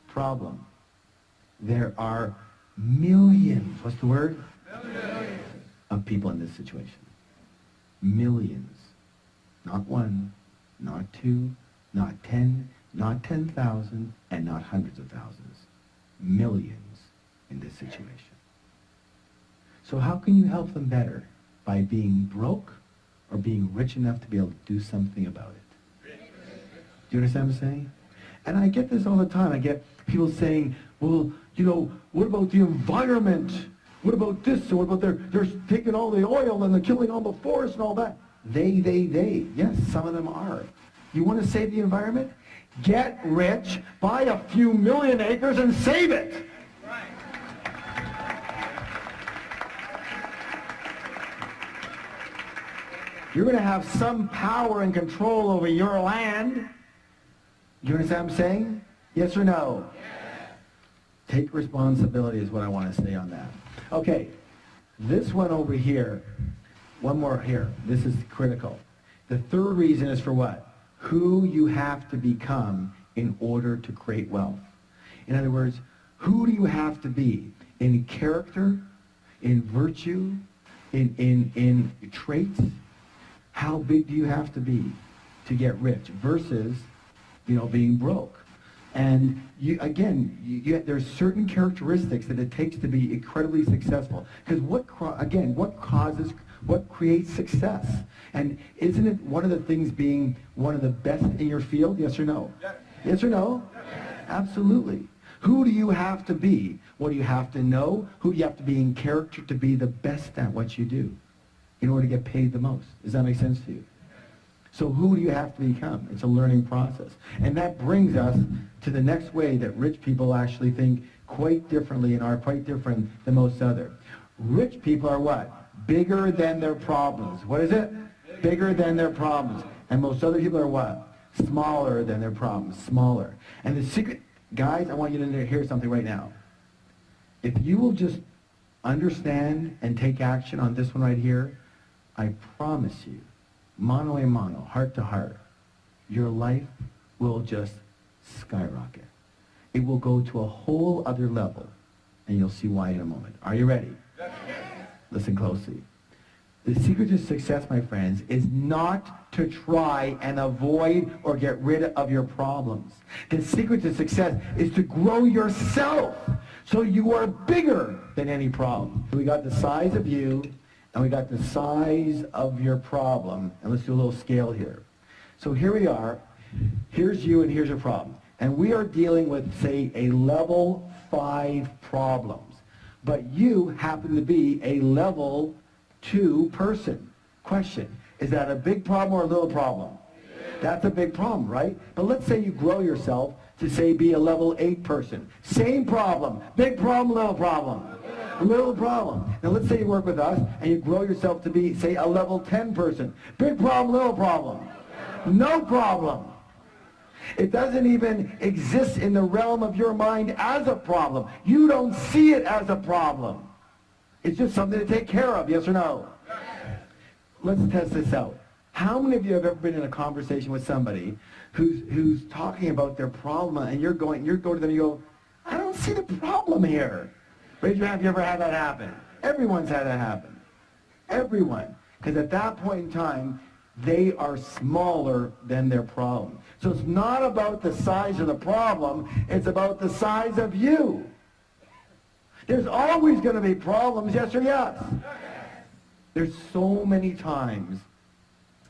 Problem. There are millions, what's the word? Millions. Of people in this situation. Millions. Not 1, not 2, not 10, not 10,000, and not hundreds of thousands. Millions in this situation. So how can you help them better? By being broke or being rich enough to be able to do something about it? Do you understand what I'm saying? And I get this all the time. I get people saying, well, you know, what about the environment? What about this? What about they're taking all the oil and they're killing all the forests and all that? They. Yes, some of them are. You want to save the environment? Get rich, buy a few million acres and save it. Right. You're going to have some power and control over your land. You understand what I'm saying? Yes or no? Yes. Take responsibility is what I want to say on that. Okay, this one over here, one more here. This is critical. The third reason is for what? Who you have to become in order to create wealth. In other words, who do you have to be in character, in virtue, in traits? How big do you have to be to get rich versus, you know, being broke? And there's certain characteristics that it takes to be incredibly successful. Because what creates success? And isn't it one of the things being one of the best in your field? Yes or no? Yes, yes or no? Yes. Absolutely. Who do you have to be? What do you have to know? Who do you have to be in character to be the best at what you do in order to get paid the most? Does that make sense to you? So who do you have to become? It's a learning process. And that brings us to the next way that rich people actually think quite differently and are quite different than most other. Rich people are what? Bigger than their problems. What is it? Bigger than their problems. And most other people are what? Smaller than their problems. Smaller. And the secret, guys, I want you to hear something right now. If you will just understand and take action on this one right here, I promise you, mano a mano, heart to heart, your life will just skyrocket. It will go to a whole other level, and you'll see why in a moment. Are you ready? Yes. Listen closely. The secret to success, my friends, is not to try and avoid or get rid of your problems. The secret to success is to grow yourself so you are bigger than any problem. We got the size of you, and we got the size of your problem. And let's do a little scale here. So here we are. Here's you and here's your problem. And we are dealing with, say, a level 5 problems. But you happen to be a level 2 person. Question, is that a big problem or a little problem? That's a big problem, right? But let's say you grow yourself to, say, be a level 8 person. Same problem. Big problem, little problem. Little problem. Now let's say you work with us and you grow yourself to be, say, a level 10 person. Big problem, little problem. No problem. It doesn't even exist in the realm of your mind as a problem. You don't see it as a problem. It's just something to take care of, yes or no? Let's test this out. How many of you have ever been in a conversation with somebody who's talking about their problem, and you go to them and you go, I don't see the problem here. Raise your hand if you ever had that happen. Everyone's had that happen. Everyone. Because at that point in time, they are smaller than their problem. So it's not about the size of the problem, it's about the size of you. There's always going to be problems, yes or yes? There's so many times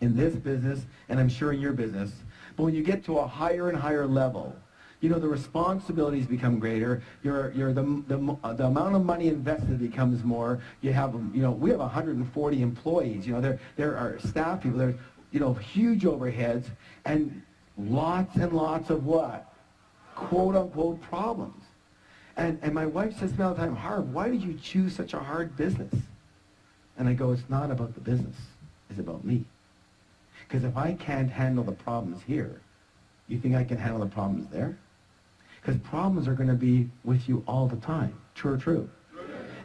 in this business, and I'm sure in your business, but when you get to a higher and higher level, you know, the responsibilities become greater. The amount of money invested becomes more. You have, you know, we have 140 employees. You know, there are staff people. There's, you know, huge overheads and lots of what? Quote unquote problems. And my wife says to me all the time, Harv, why did you choose such a hard business? And I go, it's not about the business. It's about me. Because if I can't handle the problems here, you think I can handle the problems there? Because problems are going to be with you all the time. True or true?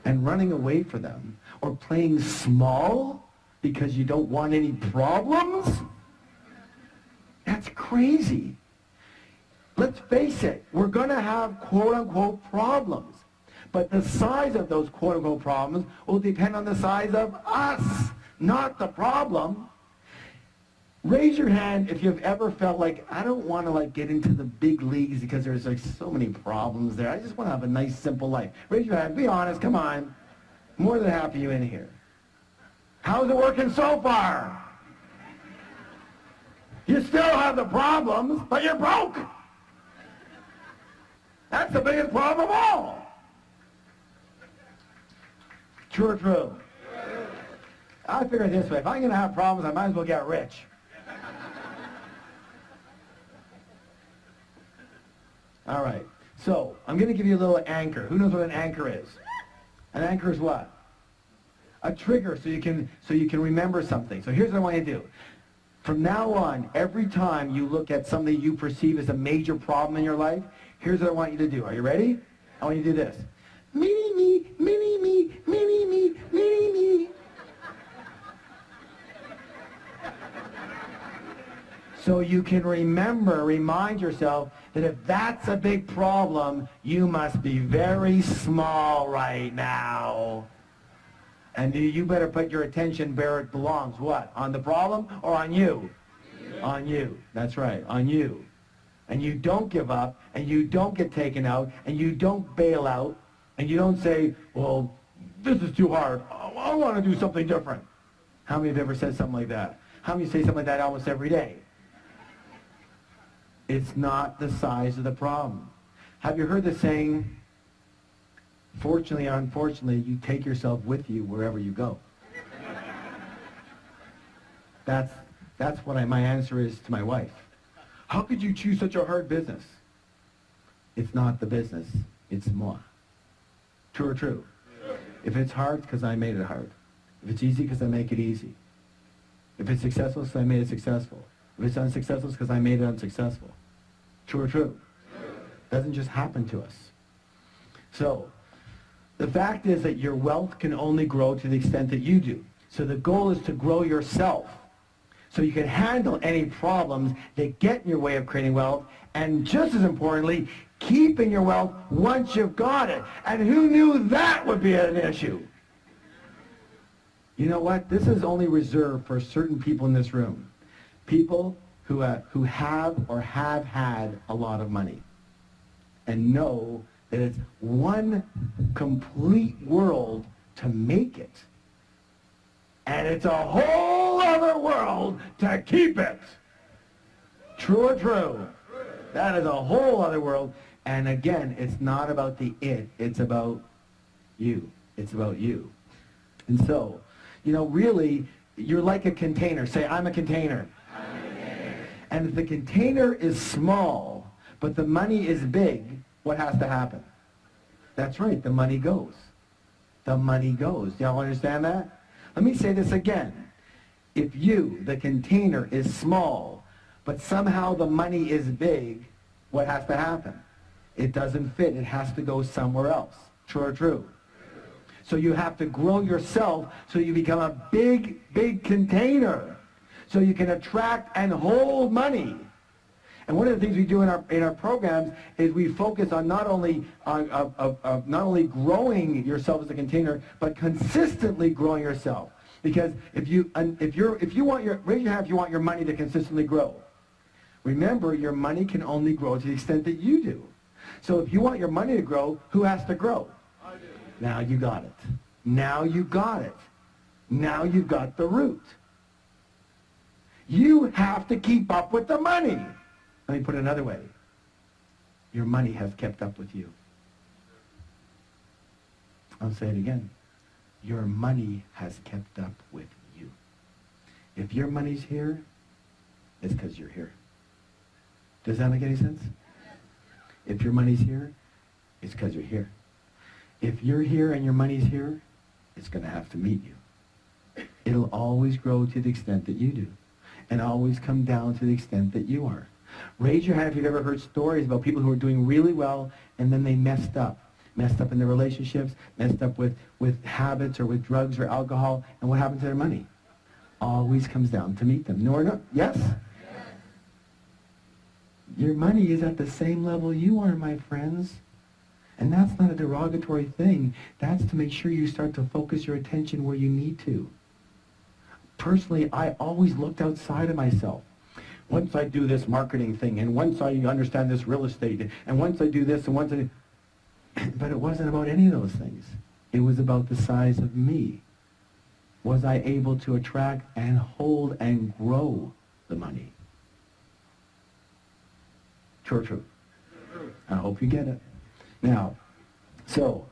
And running away from them or playing small because you don't want any problems? That's crazy. Let's face it. We're going to have quote-unquote problems. But the size of those quote-unquote problems will depend on the size of us, not the problem. Raise your hand if you've ever felt like, I don't want to like get into the big leagues because there's like so many problems there. I just want to have a nice, simple life. Raise your hand. Be honest. Come on. More than half of you in here. How's it working so far? You still have the problems, but you're broke. That's the biggest problem of all. True or true? I figure it this way. If I'm going to have problems, I might as well get rich. All right, so I'm going to give you a little anchor. Who knows what an anchor is? An anchor is what? A trigger so you can remember something. So here's what I want you to do. From now on, every time you look at something you perceive as a major problem in your life, here's what I want you to do. Are you ready? I want you to do this. Mini me, mini me, mini me, mini me. So you can remind yourself that if that's a big problem, you must be very small right now. And you better put your attention where it belongs. What? On the problem or on you? On you. That's right, on you. And you don't give up, and you don't get taken out, and you don't bail out, and you don't say, well, this is too hard. I want to do something different. How many have ever said something like that? How many say something like that almost every day? It's not the size of the problem. Have you heard the saying, fortunately or unfortunately, you take yourself with you wherever you go? That's what my answer is to my wife. How could you choose such a hard business? It's not the business, it's moi. True or true? If it's hard, it's because I made it hard. If it's easy, because I make it easy. If it's successful, it's because I made it successful. If it's unsuccessful, it's because I made it unsuccessful. True or true? It doesn't just happen to us. So, the fact is that your wealth can only grow to the extent that you do. So the goal is to grow yourself so you can handle any problems that get in your way of creating wealth, and just as importantly, keeping your wealth once you've got it. And who knew that would be an issue? You know what? This is only reserved for certain people in this room. People who have or have had a lot of money and know that it's one complete world to make it, and it's a whole other world to keep it. True or true? That is a whole other world. And again, it's not about the it. It's about you. It's about you. And so, really, you're like a container. Say, I'm a container. I'm a container. And if the container is small, but the money is big, what has to happen? That's right, the money goes. The money goes. Do y'all understand that? Let me say this again. If you, the container, is small, but somehow the money is big, what has to happen? It doesn't fit. It has to go somewhere else. True or true? So you have to grow yourself so you become a big, big container so you can attract and hold money. And one of the things we do in our programs is we focus on not only growing yourself as a container, but consistently growing yourself. Because if you want your, raise your hand if you want your money to consistently grow. Remember, your money can only grow to the extent that you do. So if you want your money to grow, who has to grow? I do. Now you got it. Now you got it. Now you've got the root. You have to keep up with the money. Let me put it another way. Your money has kept up with you. I'll say it again. Your money has kept up with you. If your money's here, it's because you're here. Does that make any sense? If your money's here, it's because you're here. If you're here and your money's here, it's going to have to meet you. It'll always grow to the extent that you do, and always come down to the extent that you are. Raise your hand if you've ever heard stories about people who are doing really well and then they messed up. Messed up in their relationships, messed up with habits or with drugs or alcohol, and what happened to their money? Always comes down to meet them. No or no? Yes? Your money is at the same level you are, my friends. And that's not a derogatory thing. That's to make sure you start to focus your attention where you need to. Personally, I always looked outside of myself. Once I do this marketing thing, and once I understand this real estate, and once I do this, and once I... But it wasn't about any of those things. It was about the size of me. Was I able to attract and hold and grow the money? True or true? I hope you get it. Now, so,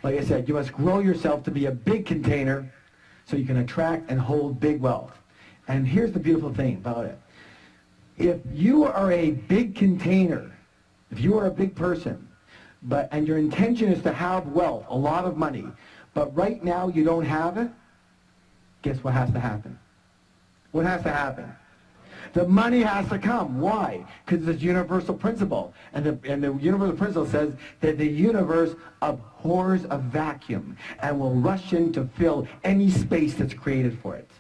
like I said, you must grow yourself to be a big container so you can attract and hold big wealth. And here's the beautiful thing about it. If you are a big container, if you are a big person, and your intention is to have wealth, a lot of money, but right now you don't have it, guess what has to happen? What has to happen? The money has to come. Why? Because it's a universal principle. And the universal principle says that the universe abhors a vacuum and will rush in to fill any space that's created for it.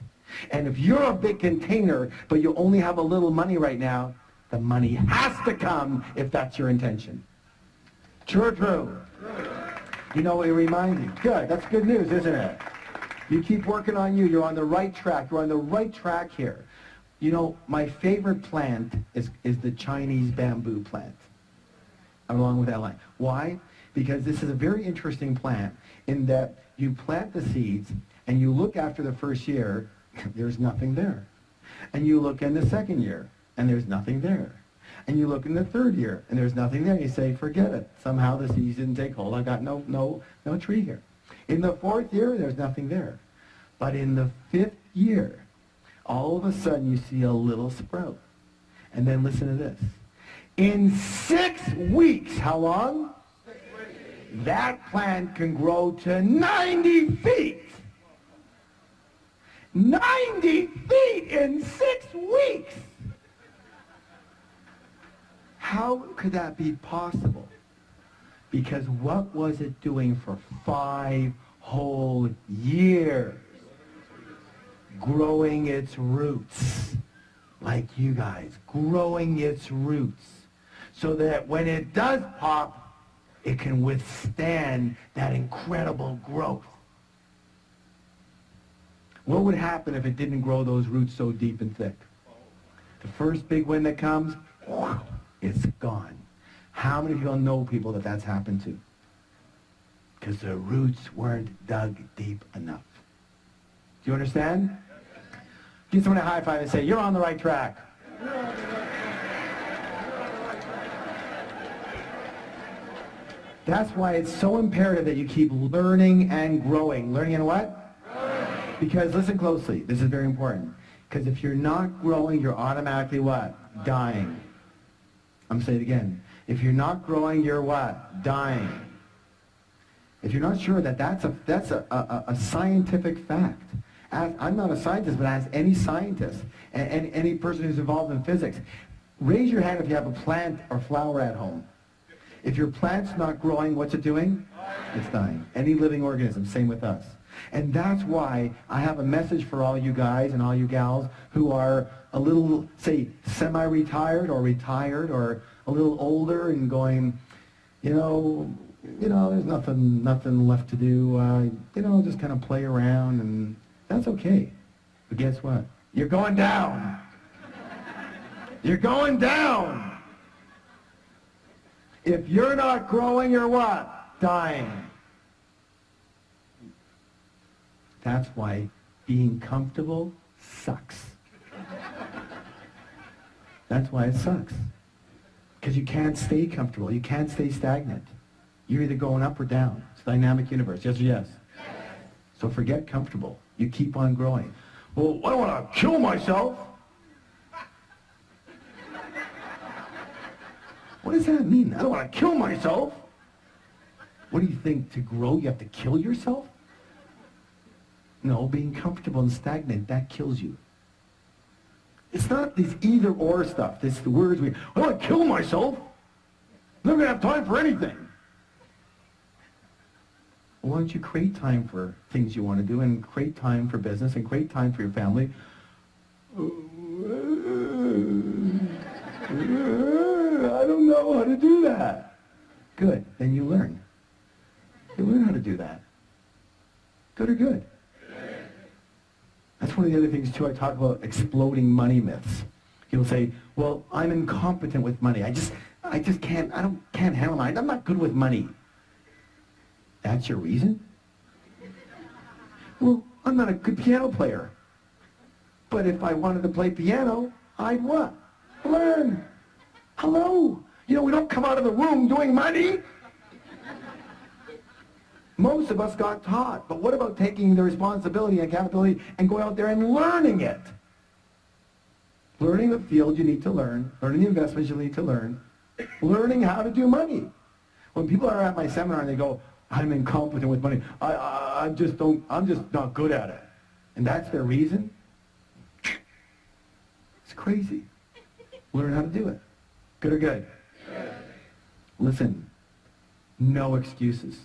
And if you're a big container, but you only have a little money right now, the money has to come if that's your intention. True or true? You know what it reminds me? Good. That's good news, isn't it? You keep working on you. You're on the right track. You're on the right track here. You know, my favorite plant is the Chinese bamboo plant, along with that line. Why? Because this is a very interesting plant in that you plant the seeds and you look after the first year, there's nothing there. And you look in the second year, and there's nothing there. And you look in the third year, and there's nothing there. You say, forget it. Somehow the seeds didn't take hold. I got no tree here. In the fourth year, there's nothing there. But in the fifth year, all of a sudden you see a little sprout. And then listen to this. In 6 weeks, how long? 6 weeks. That plant can grow to 90 feet. 90 feet in 6 weeks. How could that be possible? Because what was it doing for 5 whole years? Growing its roots. Like you guys. Growing its roots. So that when it does pop, it can withstand that incredible growth. What would happen if it didn't grow those roots so deep and thick? The first big wind that comes, it's gone. How many of you know people that that's happened to? Because the roots weren't dug deep enough. Do you understand? Give someone a high five and say, you're on the right track. That's why it's so imperative that you keep learning and growing. Learning and what? Growing. Because listen closely. This is very important. Because if you're not growing, you're automatically what? Dying. I'm saying it again. If you're not growing, you're what? Dying. If you're not sure that that's a scientific fact. I'm not a scientist, but ask any scientist and any person who's involved in physics. Raise your hand if you have a plant or flower at home. If your plant's not growing, what's it doing? It's dying. Any living organism, same with us. And that's why I have a message for all you guys and all you gals who are a little, say, semi-retired or retired or a little older and going, there's nothing left to do. Just kind of play around, and that's okay. But guess what? You're going down. You're going down. If you're not growing, you're what? Dying. That's why being comfortable sucks. That's why it sucks. Because you can't stay comfortable. You can't stay stagnant. You're either going up or down. It's a dynamic universe. Yes or yes? Yes. So forget comfortable. You keep on growing. Well, I don't want to kill myself. What does that mean? I don't want to kill myself. What do you think? To grow, you have to kill yourself? No, being comfortable and stagnant, that kills you. It's not this either-or stuff. This the words I don't want to kill myself. I'm not going to have time for anything. Well, why don't you create time for things you want to do and create time for business and create time for your family? I don't know how to do that. Good. Then you learn. You learn how to do that. Good or good? That's one of the other things, too. I talk about exploding money myths. People say, well, I'm incompetent with money. I just can't handle money. I'm not good with money. That's your reason? Well, I'm not a good piano player. But if I wanted to play piano, I'd what? Learn. Hello. We don't come out of the womb doing money. Most of us got taught. But what about taking the responsibility and accountability and going out there and learning it? Learning the field you need to learn. Learning the investments you need to learn. Learning how to do money. When people are at my seminar and they go, I'm incompetent with money. I'm just not good at it. And that's their reason? It's crazy. Learn how to do it. Good or good? Good. Listen, no excuses.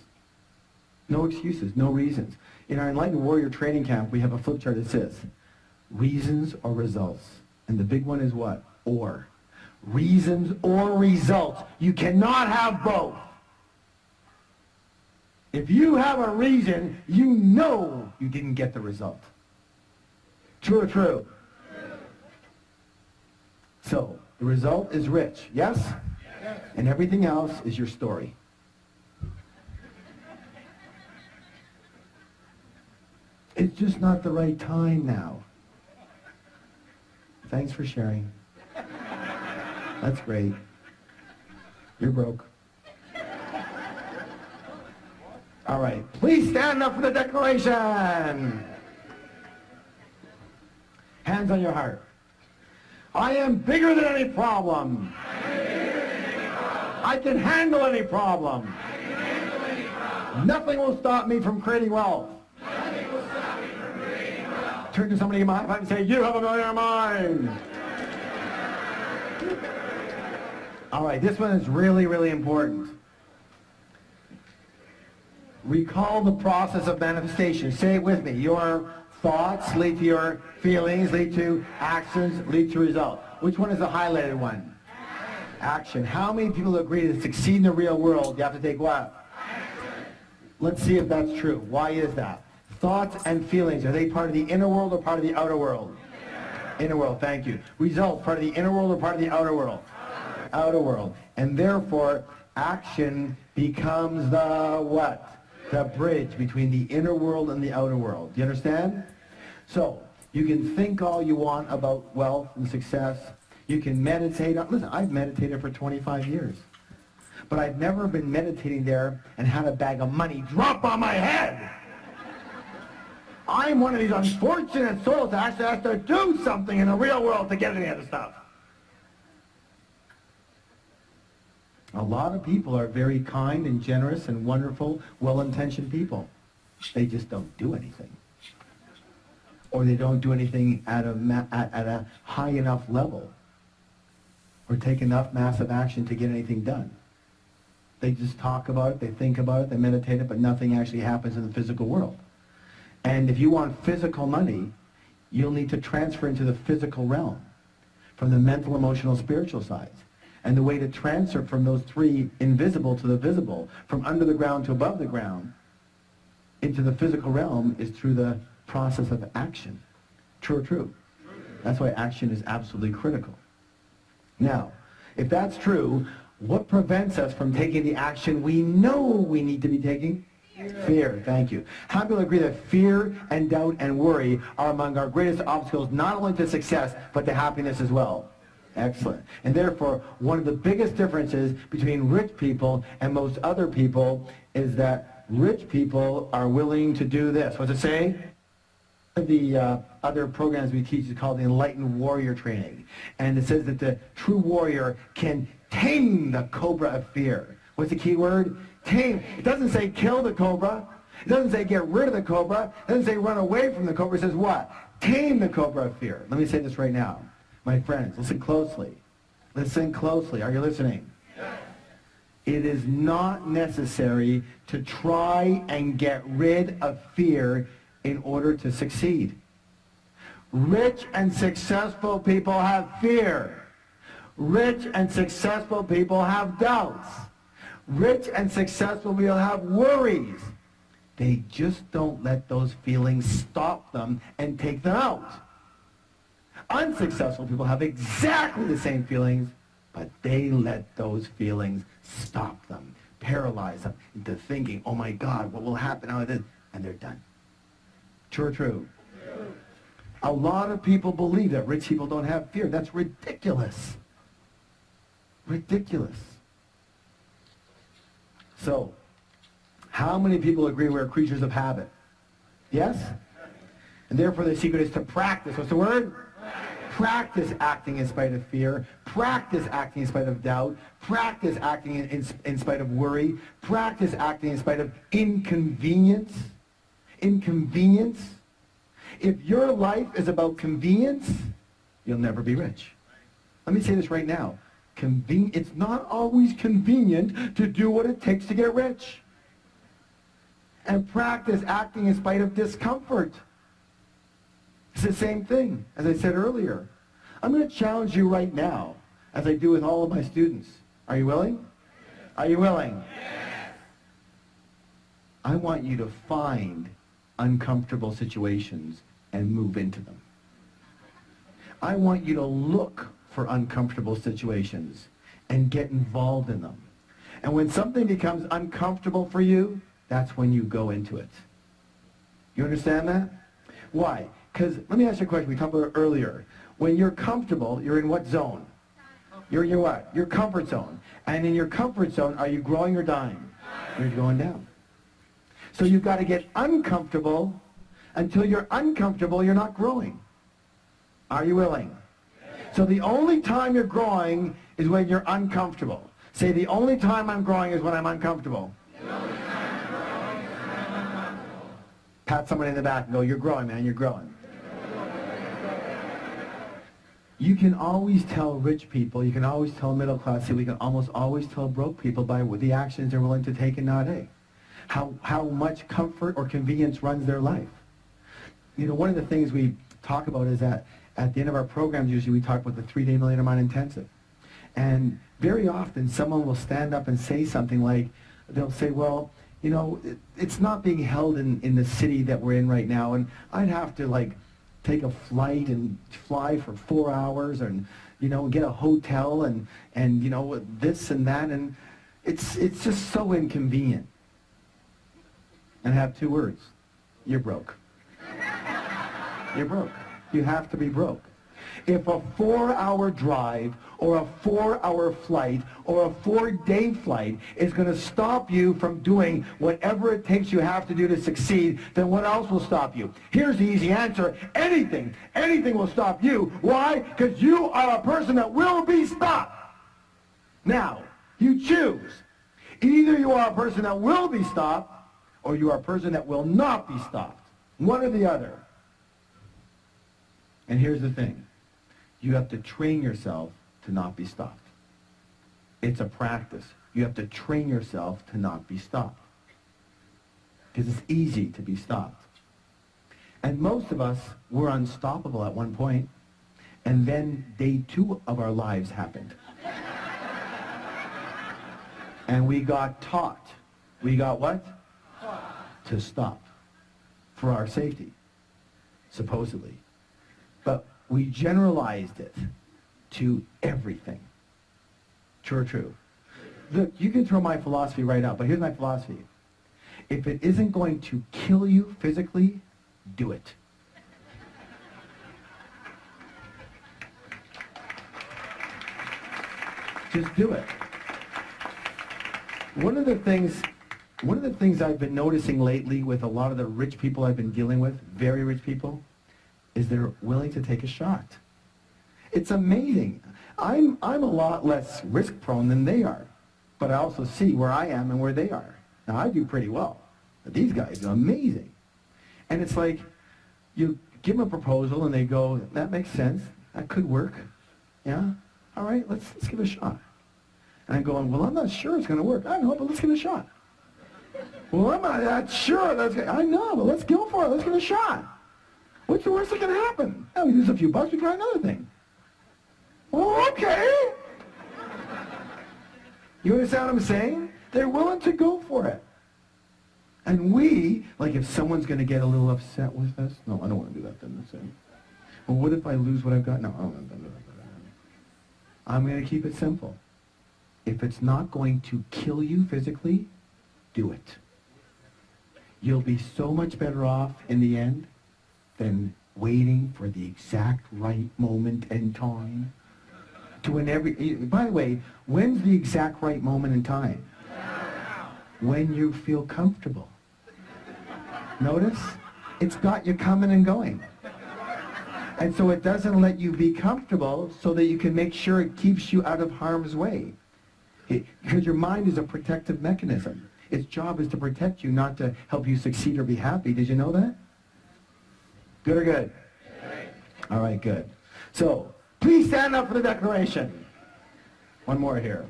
No excuses, no reasons. In our Enlightened Warrior Training Camp, we have a flip chart that says, reasons or results. And the big one is what? Or. Reasons or results. You cannot have both. If you have a reason, you know you didn't get the result. True or true? So, the result is rich, yes? Yes. And everything else is your story. It's just not the right time now. Thanks for sharing. That's great. You're broke. All right, please stand up for the declaration. Hands on your heart. I am bigger than any problem. I can handle any problem. Nothing will stop me from creating wealth. Turn to somebody in my life and say, you have a millionaire mind. All right, this one is really, really important. Recall the process of manifestation. Say it with me. Your thoughts lead to your feelings, lead to actions, lead to result. Which one is the highlighted one? Action. How many people agree to succeed in the real world, you have to take what? Action. Let's see if that's true. Why is that? Thoughts and feelings, are they part of the inner world or part of the outer world? Inner world, thank you. Result, part of the inner world or part of the outer world? Outer world. And therefore, action becomes the what? The bridge between the inner world and the outer world. Do you understand? So, you can think all you want about wealth and success. You can meditate. Listen, I've meditated for 25 years. but I've never been meditating there and had a bag of money drop on my head. I'm one of these unfortunate souls that actually has to do something in the real world to get any of the stuff. A lot of people are very kind and generous and wonderful, well-intentioned people. They just don't do anything. Or they don't do anything at a high enough level, or take enough massive action to get anything done. They just talk about it, they think about it, they meditate it, but nothing actually happens in the physical world. And if you want physical money, you'll need to transfer into the physical realm, from the mental, emotional, spiritual sides. And the way to transfer from those three invisible to the visible, from under the ground to above the ground, into the physical realm is through the process of action. True or true? That's why action is absolutely critical. Now, if that's true, what prevents us from taking the action we know we need to be taking? Fear. Thank you. How many people agree that fear and doubt and worry are among our greatest obstacles, not only to success, but to happiness as well? Excellent. And therefore, one of the biggest differences between rich people and most other people is that rich people are willing to do this. What's it say? One of the other programs we teach is called the Enlightened Warrior Training. And it says that the true warrior can tame the cobra of fear. What's the key word? Tame. It doesn't say kill the cobra. It doesn't say get rid of the cobra. It doesn't say run away from the cobra. It says what? Tame the cobra of fear. Let me say this right now. My friends, listen closely. Listen closely. Are you listening? Yes. It is not necessary to try and get rid of fear in order to succeed. Rich and successful people have fear. Rich and successful people have doubts. Rich and successful people have worries. They just don't let those feelings stop them and take them out. Unsuccessful people have exactly the same feelings, but they let those feelings stop them, paralyze them into thinking, oh my God, what will happen out of this? And they're done. True or true? True. A lot of people believe that rich people don't have fear. That's ridiculous. Ridiculous. So, how many people agree we're creatures of habit? Yes? And therefore the secret is to practice. What's the word? Practice acting in spite of fear. Practice acting in spite of doubt. Practice acting in spite of worry. Practice acting in spite of inconvenience. Inconvenience. If your life is about convenience, you'll never be rich. Let me say this right now. It's not always convenient to do what it takes to get rich. And practice acting in spite of discomfort. It's the same thing, as I said earlier. I'm going to challenge you right now, as I do with all of my students. Are you willing? Are you willing? Yes. I want you to find uncomfortable situations and move into them. I want you to look for uncomfortable situations and get involved in them. And when something becomes uncomfortable for you, that's when you go into it. You understand that? Why? Because, let me ask you a question we talked about earlier. When you're comfortable, you're in what zone? You're in your what? Your comfort zone. And in your comfort zone, are you growing or dying? You're going down. So you've got to get uncomfortable. Until you're uncomfortable, you're not growing. Are you willing? So the only time you're growing is when you're uncomfortable. Say, the only time I'm growing is when I'm uncomfortable. Pat someone in the back and go, you're growing, man, you're growing. You can always tell rich people, you can always tell middle class people, you can almost always tell broke people by the actions they're willing to take and not take. How much comfort or convenience runs their life. You know, one of the things we talk about is that at the end of our programs, usually we talk about the 3-day Millionaire Mind Intensive. And very often someone will stand up and say something like, they'll say, well, you know, it's not being held in the city that we're in right now, and I'd have to, like, take a flight and fly for 4 hours and, you know, get a hotel and you know, this and that, and it's just so inconvenient. And I have 2 words. You're broke. You're broke. You have to be broke. If a 4-hour drive or a 4-hour flight or a 4-day flight is going to stop you from doing whatever it takes you have to do to succeed, then what else will stop you? Here's the easy answer. Anything. Anything will stop you. Why? Because you are a person that will be stopped. Now, you choose. Either you are a person that will be stopped or you are a person that will not be stopped. One or the other. And here's the thing. You have to train yourself to not be stopped. It's a practice. You have to train yourself to not be stopped. Because it's easy to be stopped. And most of us were unstoppable at one point, and then day 2 of our lives happened. And we got taught. We got what? To stop. For our safety. Supposedly. But we generalized it to everything. True or true? Look, you can throw my philosophy right out, but here's my philosophy. If it isn't going to kill you physically, do it. Just do it. One of the things I've been noticing lately with a lot of the rich people I've been dealing with, very rich people, is they're willing to take a shot. It's amazing. I'm a lot less risk prone than they are, but I also see where I am and where they are. Now I do pretty well, but these guys are amazing. And it's like, you give them a proposal and they go, that makes sense, that could work, yeah? All right, let's give it a shot. And I'm going, well, I'm not sure it's going to work. I know, but let's give it a shot. Well, I'm not that sure. I know, but let's go for it. Let's give it a shot. What's the worst that can happen? Oh, we lose a few bucks, we try another thing. Well, okay. You understand what I'm saying? They're willing to go for it. And we, like if someone's going to get a little upset with us, no, I don't want to do that then. Well, what if I lose what I've got? No, I don't want to do that. I'm going to keep it simple. If it's not going to kill you physically, do it. You'll be so much better off in the end than waiting for the exact right moment and time. By the way, when's the exact right moment and time? When you feel comfortable. Notice? It's got you coming and going. And so it doesn't let you be comfortable so that you can make sure it keeps you out of harm's way. Because your mind is a protective mechanism. Its job is to protect you, not to help you succeed or be happy. Did you know that? Good or good? All right, good. So, please stand up for the declaration. One more here.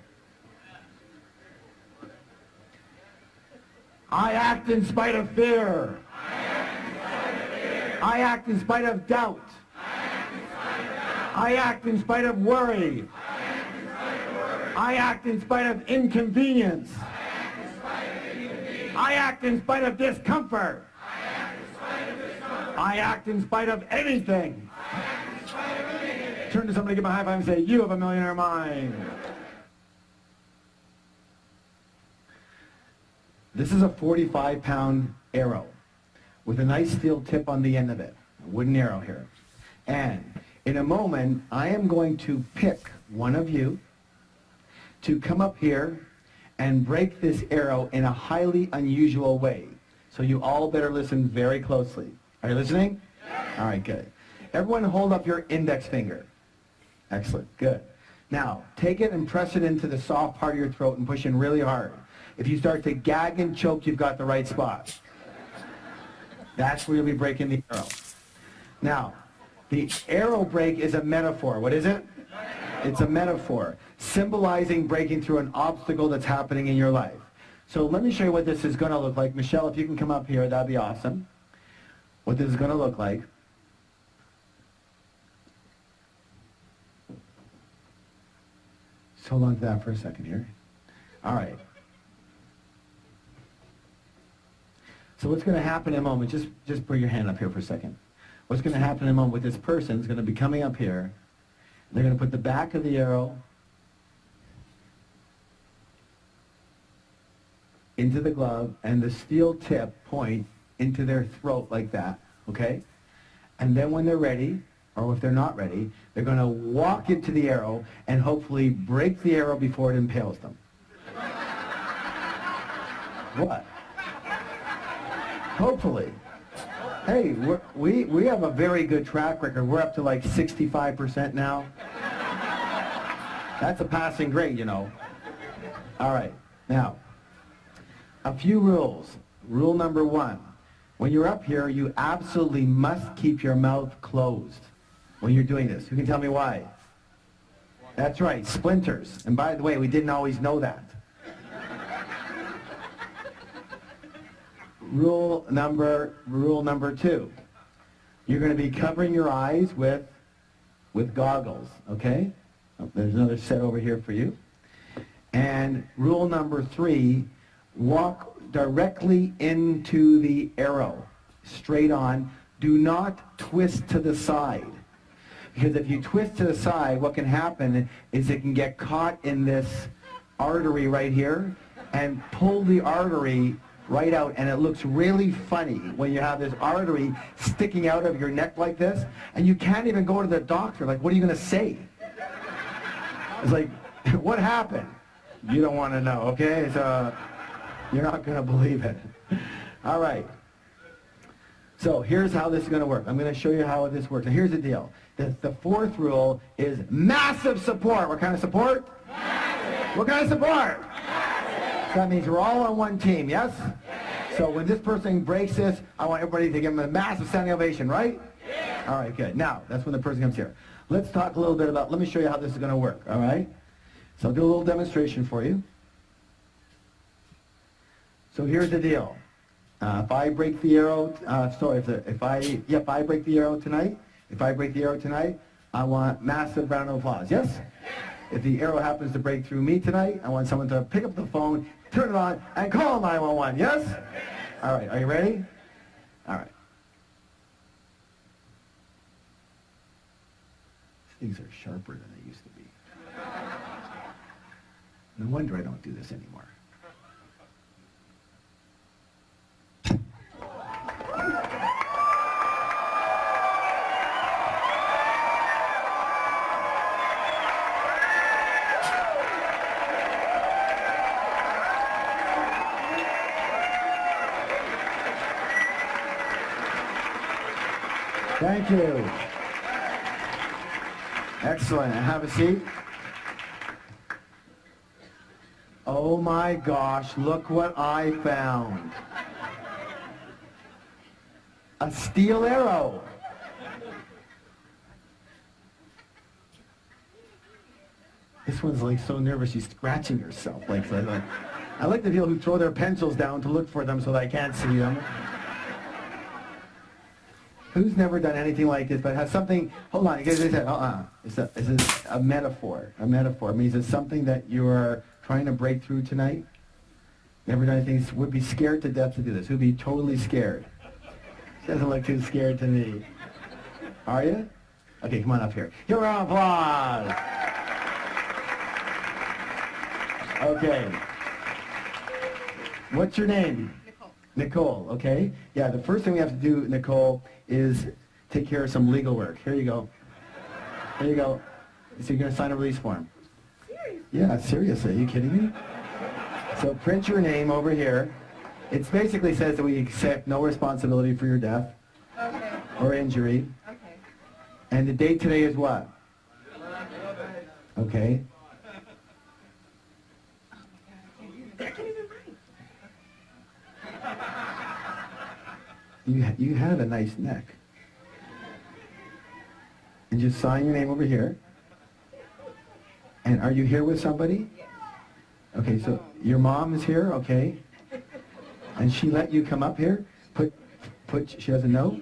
I act in spite of fear. I act in spite of doubt. I act in spite of worry. I act in spite of inconvenience. I act in spite of discomfort. I act in spite of anything. Turn to somebody, give them a high five and say, you have a millionaire mind. This is a 45-pound arrow with a nice steel tip on the end of it. A wooden arrow here. And in a moment, I am going to pick one of you to come up here and break this arrow in a highly unusual way. So you all better listen very closely. Are you listening? Yes. All right, good. Everyone hold up your index finger. Excellent, good. Now, take it and press it into the soft part of your throat and push in really hard. If you start to gag and choke, you've got the right spot. That's where you'll be breaking the arrow. Now, the arrow break is a metaphor. What is it? It's a metaphor, symbolizing breaking through an obstacle that's happening in your life. So let me show you what this is going to look like. Michelle, if you can come up here, that'd be awesome. What this is going to look like. Just hold on to that for a second here. All right. So what's going to happen in a moment, just put your hand up here for a second. What's going to happen in a moment with this person is going to be coming up here. They're going to put the back of the arrow into the glove and the steel tip point into their throat like that, okay? And then when they're ready, or if they're not ready, they're going to walk into the arrow and hopefully break the arrow before it impales them. What? Hopefully. Hey, we have a very good track record. We're up to like 65% now. That's a passing grade, you know. All right. Now, a few rules. Rule number 1. When you're up here, you absolutely must keep your mouth closed when you're doing this. Who can tell me why? That's right, splinters. And by the way, we didn't always know that. Rule number 2. You're going to be covering your eyes with goggles, okay? Oh, there's another set over here for you. And rule number 3, walk directly into the arrow, straight on. Do not twist to the side. Because if you twist to the side, what can happen is it can get caught in this artery right here and pull the artery right out, and it looks really funny when you have this artery sticking out of your neck like this, and you can't even go to the doctor. Like, what are you going to say? It's like, what happened? You don't want to know, okay? So you're not going to believe it. All right. So here's how this is going to work. I'm going to show you how this works. Now here's the deal. The fourth rule is massive support. What kind of support? Massive. What kind of support? Massive. So that means we're all on one team, yes? Yes. So when this person breaks this, I want everybody to give them a massive standing ovation, right? Yes. All right, good. Now, that's when the person comes here. Let's talk a little bit about, let me show you how this is going to work, all right? So I'll do a little demonstration for you. So here's the deal. If I break the arrow, if I break the arrow tonight, I want massive round of applause. Yes? If the arrow happens to break through me tonight, I want someone to pick up the phone, turn it on, and call 911. Yes? All right. Are you ready? All right. These things are sharper than they used to be. No wonder I don't do this anymore. Thank you. Excellent. Have a seat. Oh my gosh, look what I found. A steel arrow. This one's like so nervous she's scratching herself. I like the people who throw their pencils down to look for them so that I can't see them. Who's never done anything like this, but has something, hold on, you guys said, it's a metaphor. A metaphor means it's something that you are trying to break through tonight. Never done anything, would be scared to death to do this. Who'd be totally scared? Doesn't look too scared to me. Are you? Okay, come on up here. Give a round of applause. Okay. What's your name? Nicole, okay? Yeah, the first thing we have to do, Nicole, is take care of some legal work. Here you go. Here you go. So you're going to sign a release form. Seriously? Yeah, seriously. Are you kidding me? So print your name over here. It basically says that we accept no responsibility for your death or injury. Okay. And the date today is what? Okay. You have a nice neck. And just sign your name over here. And are you here with somebody? Okay, so your mom is here, okay. And she let you come up here? She doesn't know?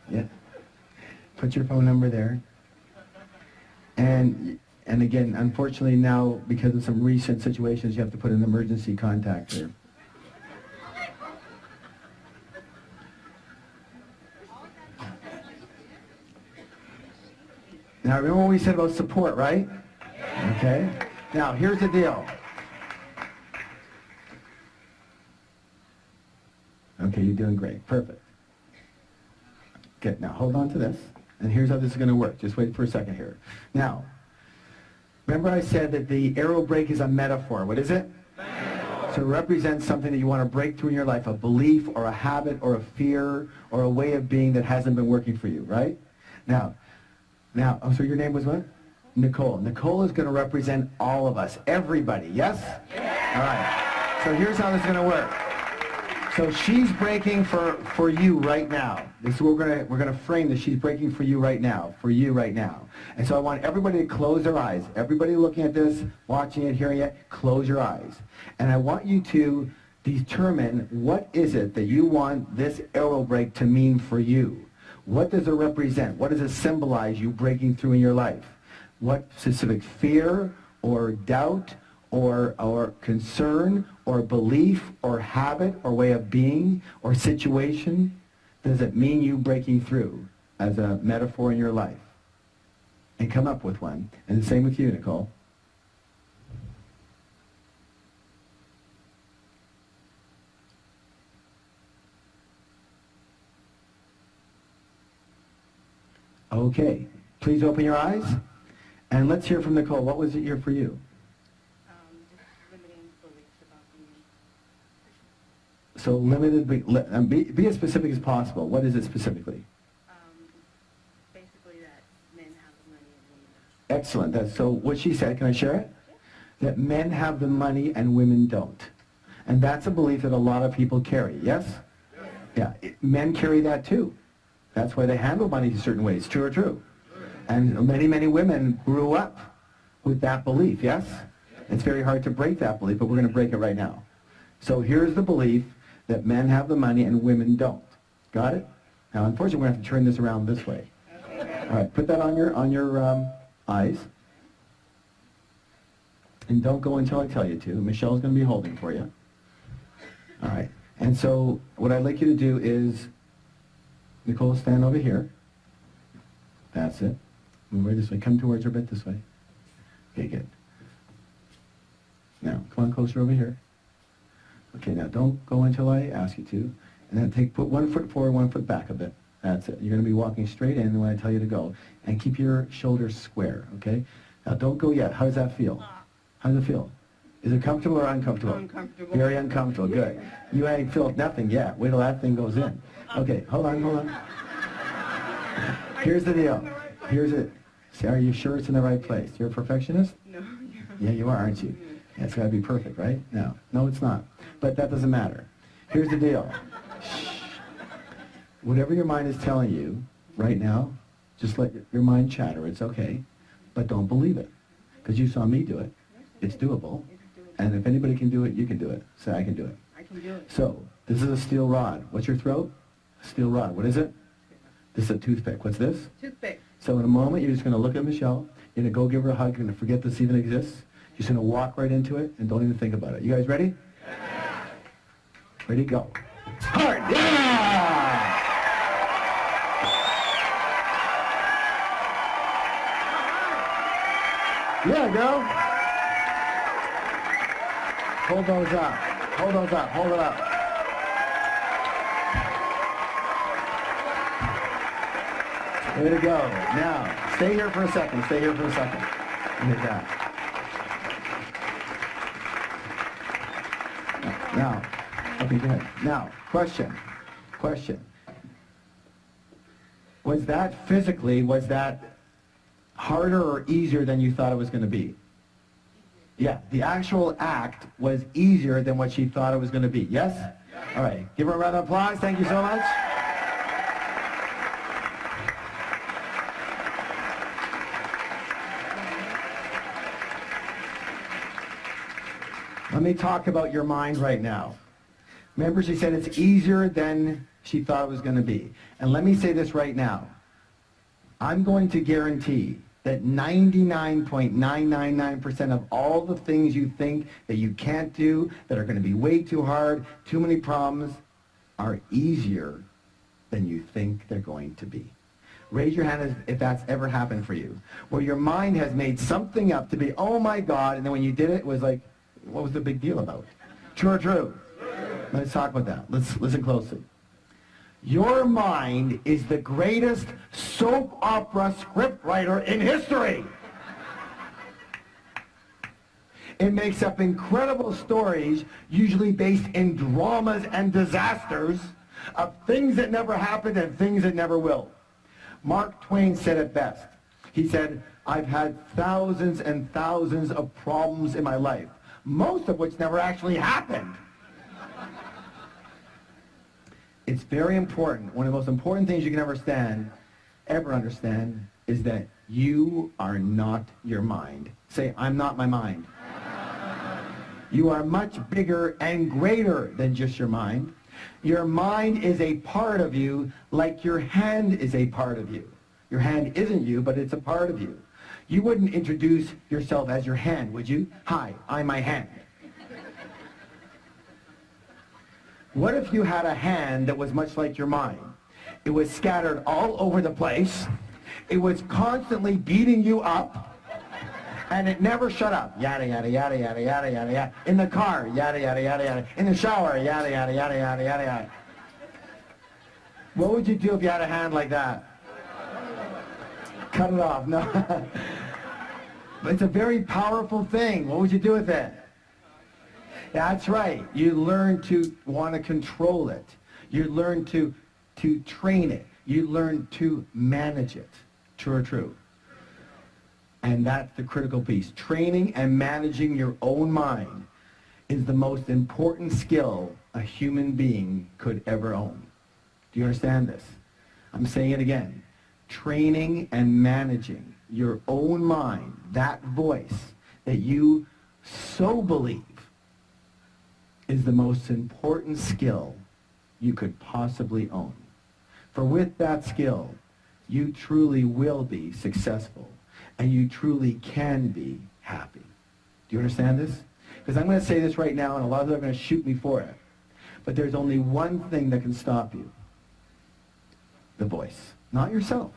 Yeah. Put your phone number there. And again, unfortunately now, because of some recent situations, you have to put an emergency contact here. Now, remember what we said about support, right? Okay. Now, here's the deal. Okay, you're doing great. Perfect. Good. Now, hold on to this. And here's how this is going to work. Just wait for a second here. Now, remember I said that the arrow break is a metaphor. What is it? So it represents something that you want to break through in your life, a belief or a habit or a fear or a way of being that hasn't been working for you, right? Now, oh, so your name was what? Nicole. Nicole is going to represent all of us, everybody, yes? All right. So here's how this is going to work. So she's breaking for you right now. This is what we're gonna frame this. She's breaking for you right now, And so I want everybody to close their eyes. Everybody looking at this, watching it, hearing it, close your eyes. And I want you to determine what is it that you want this arrow break to mean for you. What does it represent? What does it symbolize you breaking through in your life? What specific fear or doubt or concern or belief or habit or way of being or situation does it mean you breaking through as a metaphor in your life? And come up with one. And the same with you, Nicole. Okay. Please open your eyes. And let's hear from Nicole. What was it here for you? So limited, be as specific as possible. What is it specifically? Basically that men have the money and women don't. Excellent. So what she said, can I share it? That men have the money and women don't. And that's a belief that a lot of people carry, yes? Yeah, men carry that too. That's why they handle money in certain ways. True or true? And many, many women grew up with that belief, yes? It's very hard to break that belief, but we're going to break it right now. So here's the belief that men have the money and women don't. Got it? Now, unfortunately, we're going to have to turn this around this way. All right, put that on your eyes. And don't go until I tell you to. Michelle's going to be holding for you. All right. And so what I'd like you to do is, Nicole, stand over here. That's it. Move right this way. Come towards her a bit this way. Okay, good. Now, come on closer over here. Okay, now don't go until I ask you to. And then put 1 foot forward, 1 foot back a bit. That's it. You're going to be walking straight in when I tell you to go. And keep your shoulders square, okay? Now don't go yet. How does that feel? How does it feel? Is it comfortable or uncomfortable? Uncomfortable. Very uncomfortable, good. You ain't felt nothing yet. Wait till that thing goes in. Okay, hold on. Here's the deal. Here's it. See, are you sure it's in the right place? You're a perfectionist? No. Yeah, you are, aren't you? Yeah, it's got to be perfect, right? No, it's not. But that doesn't matter. Here's the deal. Shh. Whatever your mind is telling you right now, just let your mind chatter. It's okay. But don't believe it. Because you saw me do it. It's doable. And if anybody can do it, you can do it. Say, I can do it. I can do it. So, this is a steel rod. What's your throat? A steel rod. What is it? This is a toothpick. What's this? Toothpick. So in a moment, you're just going to look at Michelle. You're going to go give her a hug. You're going to forget this even exists. You're just going to walk right into it and don't even think about it. You guys ready? Yeah. Ready, go. Hard. Yeah! Yeah, girl. Hold those up. Hold those up. Hold it up. Way to go. Now, stay here for a second. Stay here for a second. Look at that. Now, okay, go ahead. Now, question. Was that harder or easier than you thought it was going to be? Yeah, the actual act was easier than what she thought it was going to be. Yes? All right. Give her a round of applause. Thank you so much. Let me talk about your mind right now. Remember, she said it's easier than she thought it was going to be. And let me say this right now. I'm going to guarantee that 99.999% of all the things you think that you can't do, that are going to be way too hard, too many problems, are easier than you think they're going to be. Raise your hand if that's ever happened for you. Where your mind has made something up to be, oh my God, and then when you did it, it was like, what was the big deal about? True or true? Let's talk about that. Let's listen closely. Your mind is the greatest soap opera scriptwriter in history. It makes up incredible stories, usually based in dramas and disasters, of things that never happened and things that never will. Mark Twain said it best. He said, I've had thousands and thousands of problems in my life, most of which never actually happened. It's very important. One of the most important things you can ever understand, is that you are not your mind. Say, I'm not my mind. You are much bigger and greater than just your mind. Your mind is a part of you like your hand is a part of you. Your hand isn't you, but it's a part of you. You wouldn't introduce yourself as your hand, would you? Hi, I'm my hand. What if you had a hand that was much like your mind? It was scattered all over the place. It was constantly beating you up. And it never shut up. Yada, yada, yada, yada, yada, yada, yada. In the car, yada, yada, yada, yada. In the shower, yada, yada, yada, yada, yada, yada. What would you do if you had a hand like that? Cut it off. No. But it's a very powerful thing. What would you do with it? That's right. You learn to want to control it. You learn to train it. You learn to manage it. True or true? And that's the critical piece. Training and managing your own mind is the most important skill a human being could ever own. Do you understand this? I'm saying it again. Training and managing your own mind, that voice that you so believe, is the most important skill you could possibly own. For with that skill, you truly will be successful. And you truly can be happy. Do you understand this? Because I'm going to say this right now, and a lot of them are going to shoot me for it. But there's only one thing that can stop you. The voice. Not yourself.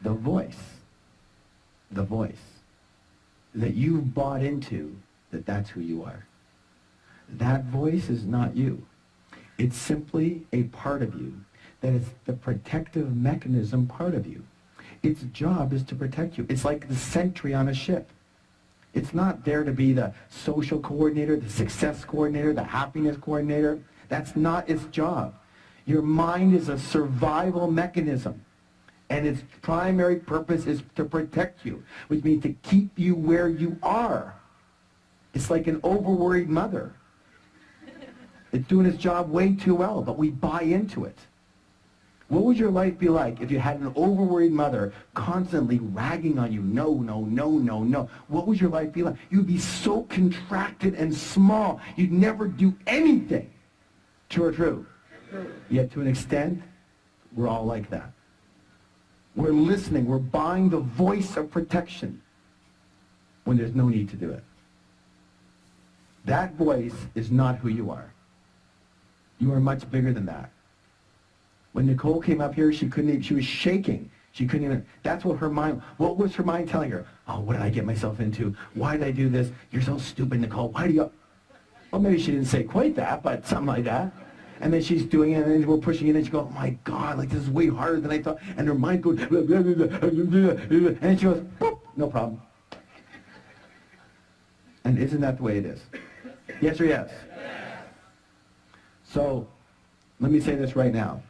The voice. The voice. That you've bought into that that's who you are. That voice is not you. It's simply a part of you. That is the protective mechanism part of you. Its job is to protect you. It's like the sentry on a ship. It's not there to be the social coordinator, the success coordinator, the happiness coordinator. That's not its job. Your mind is a survival mechanism. And its primary purpose is to protect you, which means to keep you where you are. It's like an overworried mother. It's doing its job way too well, but we buy into it. What would your life be like if you had an overworried mother constantly ragging on you? No, no, no, no, no. What would your life be like? You'd be so contracted and small, you'd never do anything. True or true? True. Yet to an extent, we're all like that. We're listening. We're buying the voice of protection when there's no need to do it. That voice is not who you are. You are much bigger than that. When Nicole came up here, she was shaking. She couldn't even, that's what what was her mind telling her? Oh, what did I get myself into? Why did I do this? You're so stupid, Nicole. Why do you, well, maybe she didn't say quite that, but something like that. And then she's doing it, and then we're pushing it, and she goes, oh my God, like this is way harder than I thought. And her mind goes, blah, blah, blah, blah, blah, blah, and then she goes, boop, no problem. And isn't that the way it is? Yes or yes? So, let me say this right now.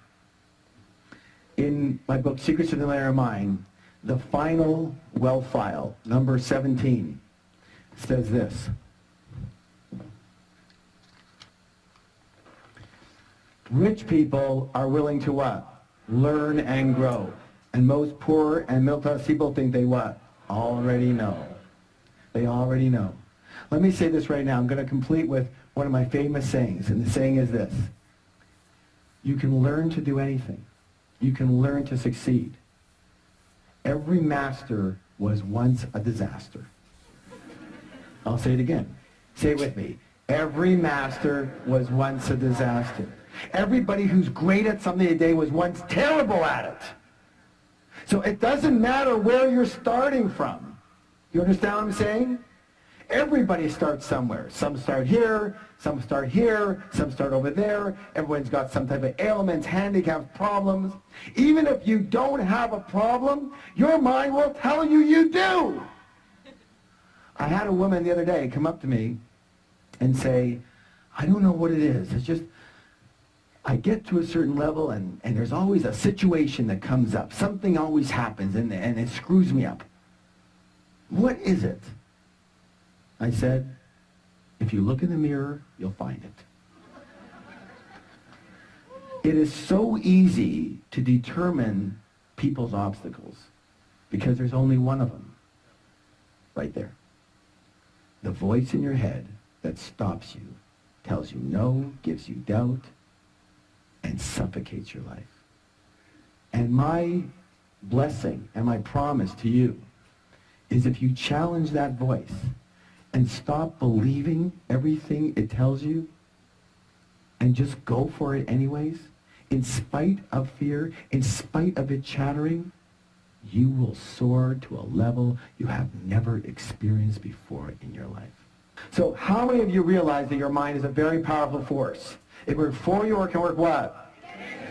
In my book, Secrets of the Millionaire Mind, the final wealth file, number 17, says this. Rich people are willing to what? Learn and grow. And most poor and middle-class people think they what? Already know. They already know. Let me say this right now. I'm going to complete with one of my famous sayings. And the saying is this. You can learn to do anything. You can learn to succeed. Every master was once a disaster. I'll say it again. Say it with me. Every master was once a disaster. Everybody who's great at something today was once terrible at it. So it doesn't matter where you're starting from. You understand what I'm saying? Everybody starts somewhere. Some start here, some start here, some start over there. Everyone's got some type of ailments, handicaps, problems. Even if you don't have a problem, your mind will tell you you do. I had a woman the other day come up to me and say, I don't know what it is. It's just, I get to a certain level and there's always a situation that comes up. Something always happens and it screws me up. What is it? I said, if you look in the mirror, you'll find it. It is so easy to determine people's obstacles because there's only one of them right there. The voice in your head that stops you, tells you no, gives you doubt, and suffocates your life. And my blessing and my promise to you is if you challenge that voice and stop believing everything it tells you and just go for it anyways, in spite of fear, in spite of it chattering, you will soar to a level you have never experienced before in your life. So how many of you realize that your mind is a very powerful force? It works for you or it can work what?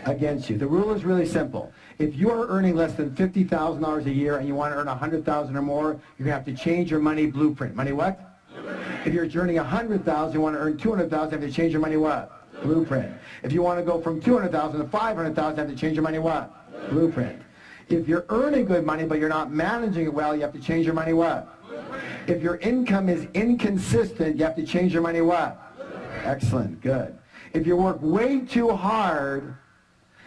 Against you. The rule is really simple. If you are earning less than $50,000 a year and you want to earn $100,000 or more, you're going to have to change your money blueprint. Money what? If you're earning $100,000, you want to earn $200,000, you have to change your money what? Blueprint. If you want to go from $200,000 to $500,000, you have to change your money what? Blueprint. If you're earning good money but you're not managing it well, you have to change your money what? If your income is inconsistent, you have to change your money what? Excellent, good. If you work way too hard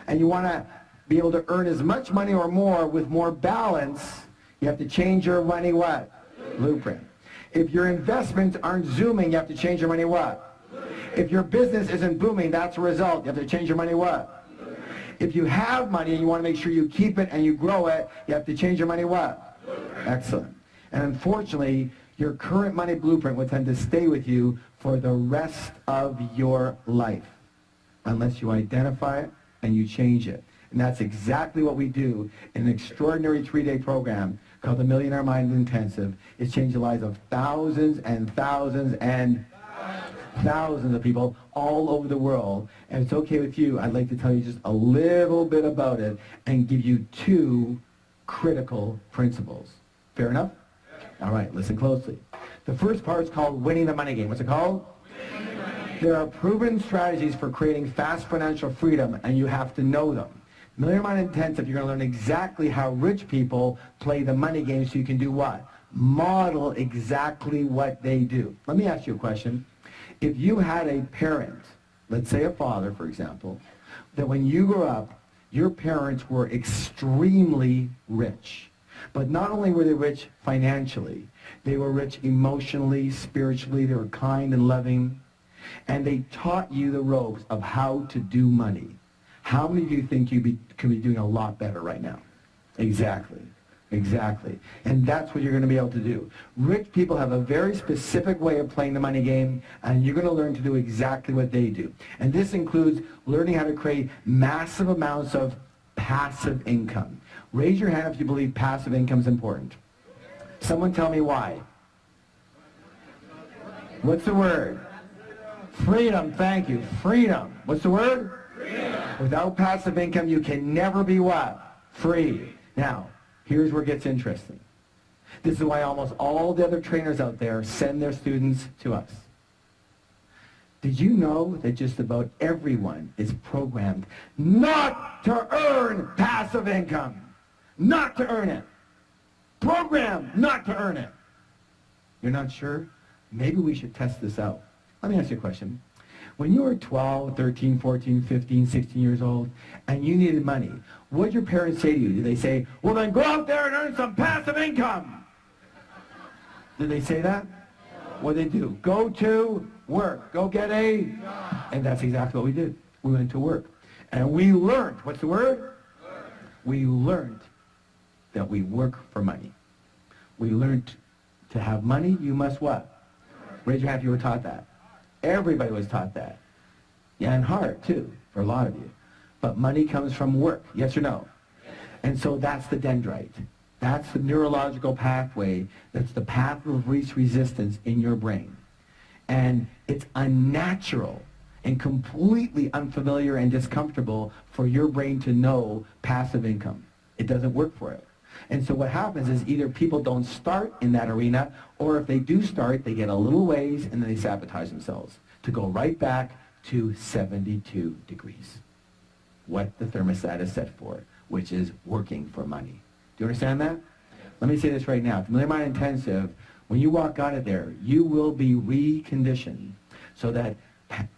and you want to be able to earn as much money or more with more balance, you have to change your money what? Blueprint. If your investments aren't zooming, you have to change your money what? If your business isn't booming, that's a result. You have to change your money what? If you have money and you want to make sure you keep it and you grow it, you have to change your money what? Excellent. And unfortunately, your current money blueprint will tend to stay with you for the rest of your life unless you identify it and you change it. And that's exactly what we do in an extraordinary 3-day program called the Millionaire Mind Intensive. It's changed the lives of thousands and thousands and thousands of people all over the world. And if it's okay with you, I'd like to tell you just a little bit about it and give you 2 critical principles. Fair enough? All right, listen closely. The first part is called winning the money game. What's it called? There are proven strategies for creating fast financial freedom, and you have to know them. Millionaire Mind Intensive, you're going to learn exactly how rich people play the money game so you can do what? Model exactly what they do. Let me ask you a question. If you had a parent, let's say a father, for example, that when you grew up, your parents were extremely rich. But not only were they rich financially, they were rich emotionally, spiritually, they were kind and loving, and they taught you the ropes of how to do money. How many of you think you could be doing a lot better right now? Exactly. Exactly. And that's what you're going to be able to do. Rich people have a very specific way of playing the money game, and you're going to learn to do exactly what they do. And this includes learning how to create massive amounts of passive income. Raise your hand if you believe passive income is important. Someone tell me why. What's the word? Freedom, thank you. Freedom. What's the word? Freedom. Without passive income, you can never be what? Free. Now, here's where it gets interesting. This is why almost all the other trainers out there send their students to us. Did you know that just about everyone is programmed not to earn passive income? Not to earn it. Programmed not to earn it. You're not sure? Maybe we should test this out. Let me ask you a question. When you were 12, 13, 14, 15, 16 years old, and you needed money, what did your parents say to you? Did they say, well then go out there and earn some passive income? Did they say that? What did they do? Go to work. Go get a... And that's exactly what we did. We went to work. And we learned, what's the word? We learned that we work for money. We learned to have money, you must what? Raise your hand if you were taught that. Everybody was taught that. Yeah, and hard too, for a lot of you. But money comes from work, yes or no? And so that's the dendrite. That's the neurological pathway. That's the path of least resistance in your brain. And it's unnatural and completely unfamiliar and discomfortable for your brain to know passive income. It doesn't work for it. And so what happens is either people don't start in that arena, or if they do start, they get a little ways and then they sabotage themselves to go right back to 72 degrees. What the thermostat is set for, which is working for money. Do you understand that? Let me say this right now. Millionaire Mind Intensive, when you walk out of there, you will be reconditioned so that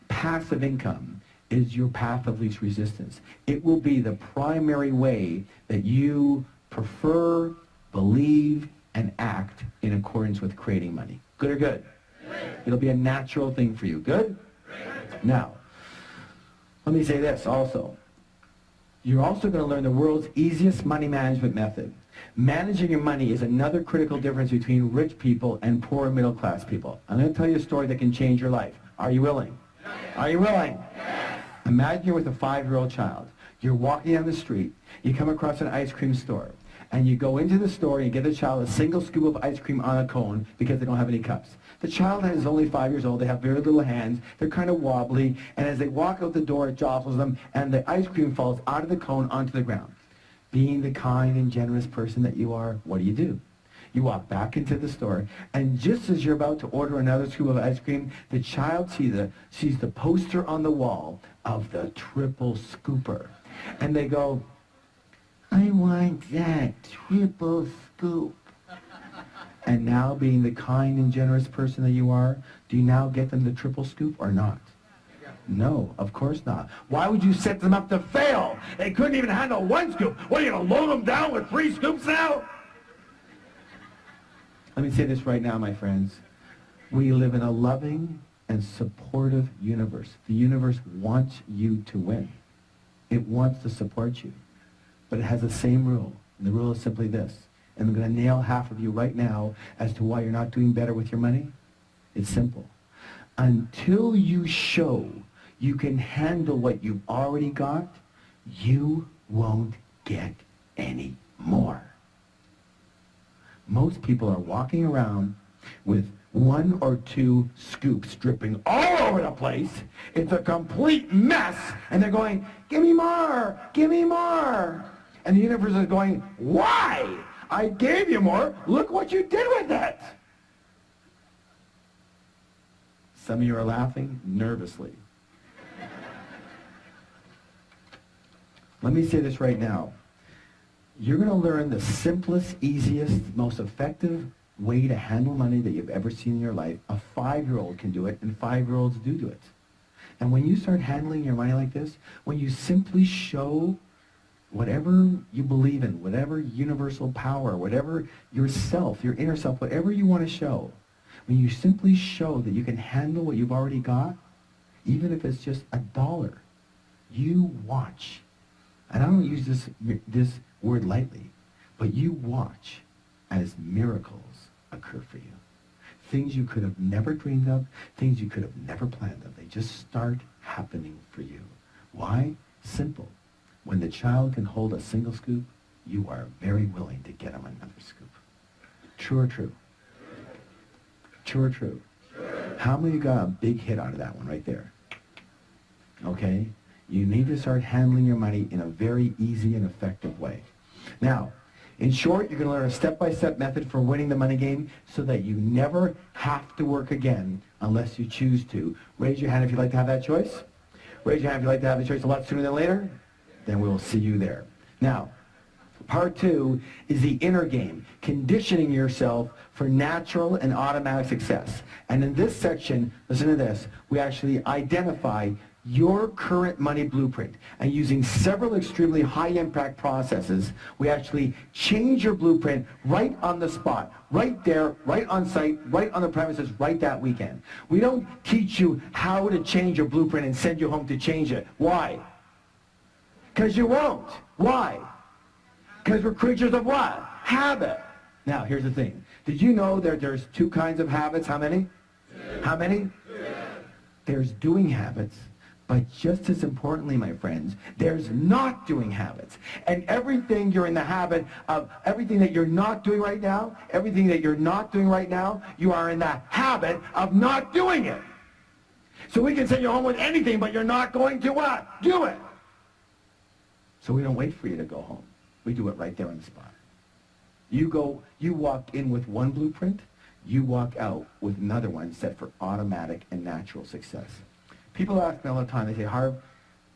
passive income is your path of least resistance. It will be the primary way that you prefer, believe, and act in accordance with creating money. Good or good? It'll be a natural thing for you. Good? Now, let me say this also. You're also going to learn the world's easiest money management method. Managing your money is another critical difference between rich people and poor and middle class people. I'm going to tell you a story that can change your life. Are you willing? Are you willing? Imagine you're with a 5-year-old child. You're walking down the street. You come across an ice cream store. And you go into the store and you get the child a single scoop of ice cream on a cone because they don't have any cups. The child is only 5 years old. They have very little hands. They're kind of wobbly. And as they walk out the door, it jostles them. And the ice cream falls out of the cone onto the ground. Being the kind and generous person that you are, what do? You walk back into the store. And just as you're about to order another scoop of ice cream, the child sees the poster on the wall of the triple scooper. And they go, I want that triple scoop. And now, being the kind and generous person that you are, do you now get them the triple scoop or not? No, of course not. Why would you set them up to fail? They couldn't even handle one scoop. What, are you going to load them down with 3 scoops now? Let me say this right now, my friends. We live in a loving and supportive universe. The universe wants you to win. It wants to support you. But it has the same rule. And the rule is simply this. And I'm going to nail half of you right now as to why you're not doing better with your money. It's simple. Until you show you can handle what you've already got, you won't get any more. Most people are walking around with 1 or 2 scoops dripping all over the place. It's a complete mess. And they're going, give me more, give me more. And the universe is going, why? I gave you more. Look what you did with it. Some of you are laughing nervously. Let me say this right now. You're going to learn the simplest, easiest, most effective way to handle money that you've ever seen in your life. A 5-year-old can do it, and 5-year-olds do it. And when you start handling your money like this, when you simply show whatever you believe in, whatever universal power, whatever yourself, your inner self, whatever you want to show, when you simply show that you can handle what you've already got, even if it's just $1, you watch. And I don't use this word lightly, but you watch as miracles occur for you. Things you could have never dreamed of, things you could have never planned of. They just start happening for you. Why? Simple. When the child can hold a single scoop, you are very willing to get him another scoop. True or true? True or true? How many of you got a big hit out of that one right there? Okay? You need to start handling your money in a very easy and effective way. Now, in short, you're going to learn a step-by-step method for winning the money game so that you never have to work again unless you choose to. Raise your hand if you'd like to have that choice. Raise your hand if you'd like to have the choice a lot sooner than later. Then we will see you there. Now, part 2 is the inner game, conditioning yourself for natural and automatic success. And in this section, listen to this, we actually identify your current money blueprint. And using several extremely high-impact processes, we actually change your blueprint right on the spot, right there, right on site, right on the premises, right that weekend. We don't teach you how to change your blueprint and send you home to change it. Why? Because you won't. Why? Because we're creatures of what? Habit. Now, here's the thing. Did you know that there's 2 kinds of habits? How many? How many? There's doing habits, But just as importantly, my friends, there's not doing habits. And everything you're in the habit of, everything that you're not doing right now, you are in the habit of not doing it. So we can send you home with anything, but you're not going to what? Do it. So we don't wait for you to go home. We do it right there on the spot. You walk in with one blueprint, you walk out with another one set for automatic and natural success. People ask me all the time, they say, Harv,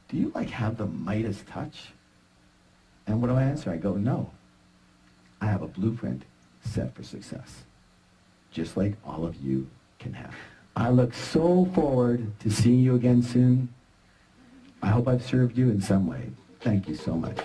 do you have the Midas touch? And what do I answer? I go, no. I have a blueprint set for success, just like all of you can have. I look so forward to seeing you again soon. I hope I've served you in some way. Thank you so much.